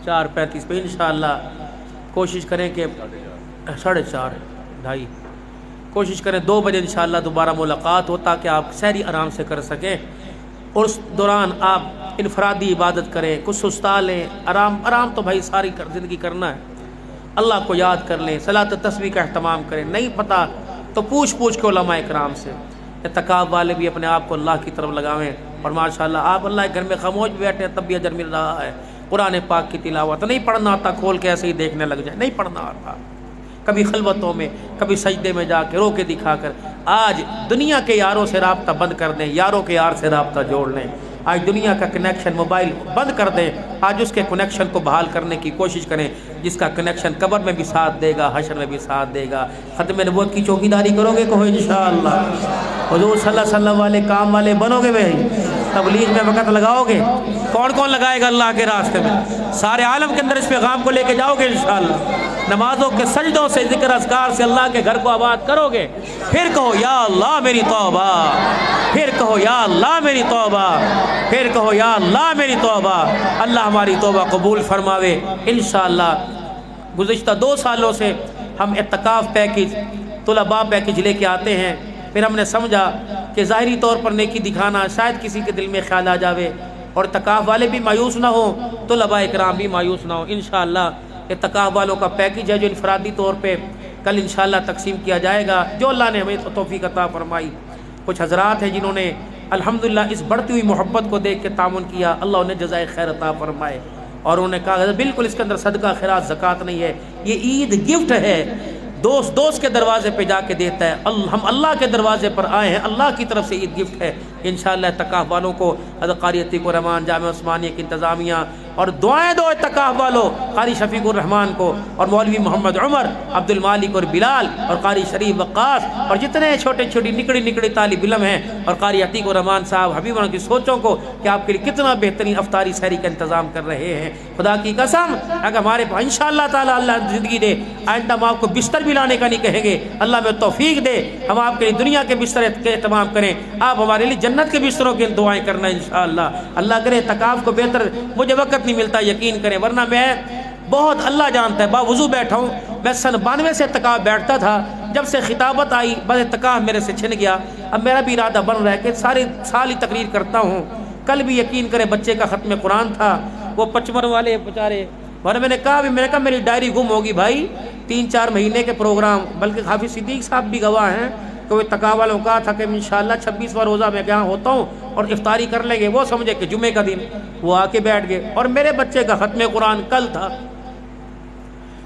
4:35 پہ انشاءاللہ کوشش کریں کہ 4:30 2:30 کوشش کریں 2 بجے انشاءاللہ دوبارہ ملاقات ہو، تاکہ آپ سحری آرام سے کر سکیں، اور اس دوران آپ انفرادی عبادت کریں، کچھ سستا لیں، آرام تو بھائی ساری زندگی کرنا ہے، اللہ کو یاد کر لیں، صلاۃ تسبیح کا اہتمام کریں، نہیں پتہ تو پوچھ کے علماء کرام سے، اعتکاف والے بھی اپنے آپ کو اللہ کی طرف لگاویں، اور ماشاءاللہ آپ اللہ کے گھر میں خاموش بیٹھے تب بھی اجر مل رہا ہے۔ قرآن پاک کی تلاوت نہیں پڑھنا آتا، کھول کے ایسے ہی دیکھنے لگ جائے، نہیں پڑھنا آتا، کبھی خلوتوں میں، کبھی سجدے میں جا کے رو کے دکھا کر۔ آج دنیا کے یاروں سے رابطہ بند کر دیں، یاروں کے یار سے رابطہ جوڑ لیں۔ آج دنیا کا کنیکشن موبائل بند کر دیں، آج اس کے کنیکشن کو بحال کرنے کی کوشش کریں، جس کا کنیکشن قبر میں بھی ساتھ دے گا، حشر میں بھی ساتھ دے گا۔ ختم نبوت کی چوکیداری کرو گے کہو انشاءاللہ، حضور صلی اللہ علیہ وسلم والے کام والے بنو گے بھائی، تبلیغ میں وقت لگاؤ گے، کون لگائے گا اللہ کے راستے میں؟ سارے عالم کے اندر اس پیغام کو لے کے جاؤ گے انشاءاللہ، نمازوں کے سجدوں سے، ذکر اذکار سے اللہ کے گھر کو آباد کرو گے، پھر کہو یا اللہ میری توبہ، پھر کہو یا اللہ میری توبہ، پھر کہو یا اللہ میری توبہ۔ اللہ ہماری توبہ قبول فرماوے انشاءاللہ۔ گزشتہ 2 سالوں سے ہم اعتکاف پیکج، طلباء پیکج لے کے آتے ہیں، پھر ہم نے سمجھا کہ ظاہری طور پر نیکی دکھانا شاید کسی کے دل میں خیال آ جاوے، اور اعتکاف والے بھی مایوس نہ ہوں، طلباء کرام بھی مایوس نہ ہوں۔ انشاءاللہ اعتکاف والوں کا پیکج ہے جو انفرادی طور پہ کل انشاءاللہ تقسیم کیا جائے گا، جو اللہ نے ہمیں توفیق عطا فرمائی۔ کچھ حضرات ہیں جنہوں نے الحمدللہ اس بڑھتی ہوئی محبت کو دیکھ کے تعاون کیا، اللہ انہیں جزائے خیر عطا فرمائے۔ اور انہوں نے کہا بالکل اس کے اندر صدقہ خیرات زکوٰۃ نہیں ہے، یہ عید گفٹ ہے، دوست کے دروازے پہ جا کے دیتا ہے۔ ہم اللہ کے دروازے پر آئے ہیں، اللہ کی طرف سے عید گفٹ ہے۔ انشاءاللہ اعتکاف والوں کو حضرت قاری عتیق الرحمان جامعہ عثمانیہ کی انتظامیہ اور دعائیں دو اعتکاف والوں قاری شفیق الرحمان کو اور مولوی محمد عمر، عبد المالک اور بلال اور قاری شریف وقاص اور جتنے چھوٹے چھوٹی نکڑی طالب علم ہیں اور قاری عتیق الرحمان صاحب حبیب اللہ کی سوچوں کو کہ آپ کے لیے کتنا بہترین افطاری سحری کا انتظام کر رہے ہیں۔ خدا کی قسم اگر ہمارے پاس انشاءاللہ تعالیٰ اللہ زندگی دے، آئندہ ہم آپ کو بستر بھی لانے کا نہیں کہیں گے، اللہ میں توفیق دے ہم آپ کے لیے دنیا کے بستر کے اہتمام کریں، آپ ہمارے لیے جنت کے بستروں کی دعائیں کرنا انشاءاللہ۔ اللہ کرے اعتکاف کو بہتر، مجھے وقت نہیں ملتا یقین کریں، ورنہ میں بہت اللہ جانتا ہے باوضو بیٹھا ہوں۔ میں سن 92 سے اعتکاف بیٹھتا تھا، جب سے خطابت آئی بس اعتکاف میرے سے چھن گیا۔ اب میرا بھی ارادہ بن رہا ہے کہ سارے سال ہی تقریر کرتا ہوں۔ کل بھی یقین کریں بچے کا ختم قرآن تھا، وہ پچمر والے بیچارے، اور میں نے کہا میری ڈائری گم ہوگی بھائی، 3-4 مہینے کے پروگرام، بلکہ حافظ صدیق صاحب بھی گواہ ہیں کہ وہ اعتکاف والوں کہا تھا کہ انشاءاللہ 26واں روزہ میں یہاں ہوتا ہوں اور افطاری کر لیں گے، وہ سمجھے کہ جمعے کا دن، وہ آ کے بیٹھ گئے۔ اور میرے بچے کا ختم قرآن کل تھا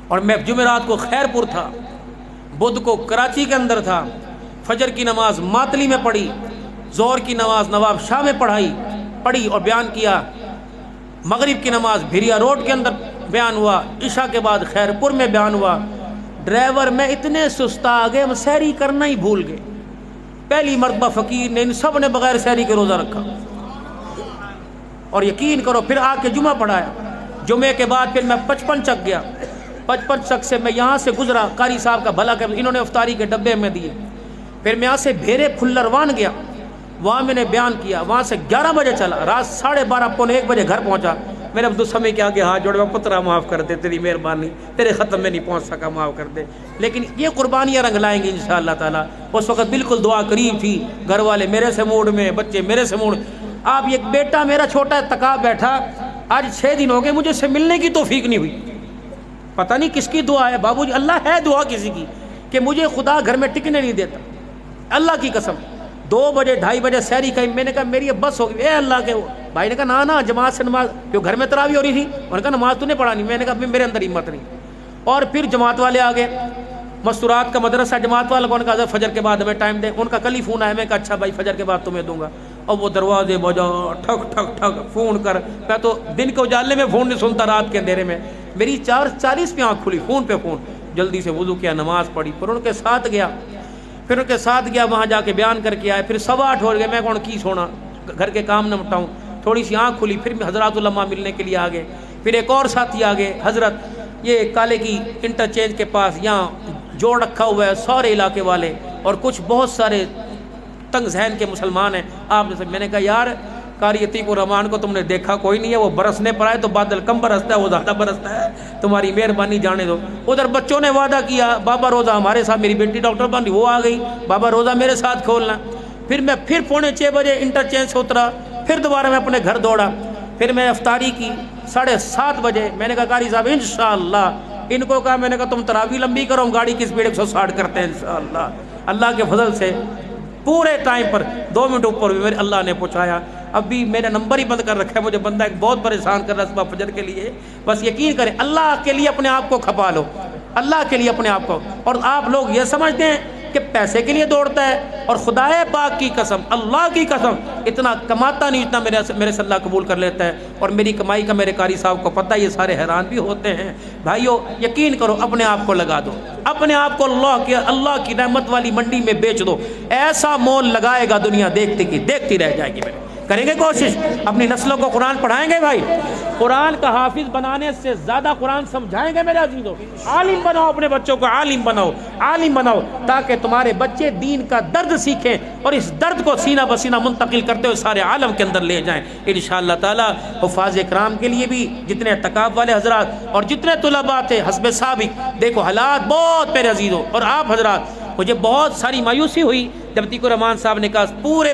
اور میں جمعرات کو خیر پور تھا، بدھ کو کراچی کے اندر تھا، فجر کی نماز ماتلی میں پڑھی، ظہر کی نماز نواب شاہ میں پڑھی اور بیان کیا، مغرب کی نماز بھیریا روڈ کے اندر بیان ہوا، عشاء کے بعد خیر پور میں بیان ہوا۔ ڈرائیور میں اتنے سستا گئے ہم سحری کرنا ہی بھول گئے۔ پہلی مرتبہ فقیر نے ان سب نے بغیر سحری کے روزہ رکھا، اور یقین کرو پھر آ کے جمعہ پڑھایا۔ جمعے کے بعد پھر میں 55 چک گیا، 55 چک سے میں یہاں سے گزرا، قاری صاحب کا بھلا کر انہوں نے افطاری کے ڈبے میں دیے۔ پھر میں یہاں سے بھیرے پھلروان گیا، وہاں میں نے بیان کیا، وہاں سے 11 بجے چلا، رات 12:30 پونے 1 بجے گھر پہنچا۔ میرے عبد السمی کے آگے ہاتھ جوڑے، پترا معاف کر دے، تیری مہربانی، تیرے ختم میں نہیں پہنچ سکا، معاف کر دے۔ لیکن یہ قربانیاں رنگ لائیں گی انشاءاللہ تعالیٰ۔ اس وقت بالکل دعا قریب تھی، گھر والے میرے سے موڈ میں، بچے میرے سے موڈ۔ آپ ایک بیٹا میرا چھوٹا اعتکاف بیٹھا، آج 6 دن ہو گئے مجھے سے ملنے کی توفیق نہیں ہوئی، پتہ نہیں کس کی دعا ہے بابو جی، اللہ ہے دعا کسی کی کہ مجھے خدا گھر میں ٹکنے نہیں دیتا، اللہ کی قسم۔ 2 بجے 2:30 بجے سحری کہیں، میں نے کہا میری اب بس ہو گئی، اے اللہ کے بھائی نے کہا نا جماعت سے نماز، جو گھر میں تراویح ہو رہی تھی، انہوں نے کہا نماز تو نے پڑھا نہیں، میں نے کہا میرے اندر ہمت نہیں۔ اور پھر جماعت والے آ گئے، مستورات کا مدرسہ، جماعت والے کو کہا فجر کے بعد ہمیں ٹائم دے، ان کا کل ہی فون آیا، میں کہا اچھا بھائی فجر کے بعد تمہیں دوں گا۔ اور وہ دروازے بجا ٹھک ٹھک ٹھک فون کر، میں تو دن کے اجالے میں فون نہیں سنتا، رات کے اندھیرے میں میری 4:40 پہ آنکھ کھلی، فون پہ فون، جلدی سے وضو کیا، نماز پڑھی، پھر ان کے ساتھ گیا، وہاں جا کے بیان کر کے آئے، پھر 8:15 ہو گئے، میں کون کی سونا، گھر کے کام نہ مٹاؤں، تھوڑی سی آنکھ کھلی، پھر حضرات علماء ملنے کے لیے آ گئے۔ پھر ایک اور ساتھی آ گئے، حضرت یہ کالے کی انٹرچینج کے پاس یہاں جوڑ رکھا ہوا ہے، سارے علاقے والے اور کچھ بہت سارے تنگ ذہن کے مسلمان ہیں آپ نے۔ میں نے کہا یار قاری عتیق الرحمان کو تم نے دیکھا کوئی نہیں ہے، وہ برسنے پر آئے تو بادل کم برستا ہے، وہ زیادہ برستا ہے، تمہاری مہربانی جانے دو۔ ادھر بچوں نے وعدہ کیا بابا روزہ ہمارے ساتھ، میری بیٹی ڈاکٹر بن رہی، وہ آ گئی بابا روزہ میرے ساتھ کھولنا۔ پھر میں پھر 6:45 بجے انٹرچینج سے اترا، پھر دوبارہ میں اپنے گھر دوڑا، پھر میں افطاری کی 7:30 بجے۔ میں نے کہا قاری صاحب انشاءاللہ، ان کو کہا میں نے کہا تم تراویح لمبی کرو، ہم گاڑی کی سپیڈ 160 کرتے ہیں انشاءاللہ۔ اللہ کے فضل سے پورے ٹائم پر 2 منٹ اوپر بھی میرے اللہ نے پہنچایا۔ اب بھی میرا نمبر ہی بند کر رکھا ہے، مجھے بندہ ایک بہت پریشان کر رہا ہے صبح فجر کے لیے۔ بس یقین کریں اللہ کے لیے اپنے آپ کو کھپا لو، اللہ کے لیے اپنے آپ کو۔ اور آپ لوگ یہ سمجھتے ہیں کہ پیسے کے لیے دوڑتا ہے، اور خدائے پاک کی قسم، اللہ کی قسم، اتنا کماتا نہیں اتنا میرے سے اللہ قبول کر لیتا ہے۔ اور میری کمائی کا میرے قاری صاحب کو پتہ، یہ سارے حیران بھی ہوتے ہیں۔ بھائیو یقین کرو، اپنے آپ کو لگا دو، اپنے آپ کو اللہ کی رحمت والی منڈی میں بیچ دو، ایسا مول لگائے گا دنیا دیکھتی رہ جائے گی۔ میں کریں گے کوشش، اپنی نسلوں کو قرآن پڑھائیں گے بھائی، قرآن کا حافظ بنانے سے زیادہ قرآن سمجھائیں گے میرے عزیزوں۔ عالم بناؤ، اپنے بچوں کو عالم بناؤ تاکہ تمہارے بچے دین کا درد سیکھیں اور اس درد کو سینہ بسینہ منتقل کرتے ہوئے سارے عالم کے اندر لے جائیں انشاءاللہ تعالی۔ حفاظ کرام کے لیے بھی جتنے اعتکاف والے حضرات اور جتنے طلباء تھے حسب سابق، دیکھو حالات بہت میرے عزیزوں، اور آپ حضرات، مجھے بہت ساری مایوسی ہوئی جب عتیق الرحمان صاحب نے کہا پورے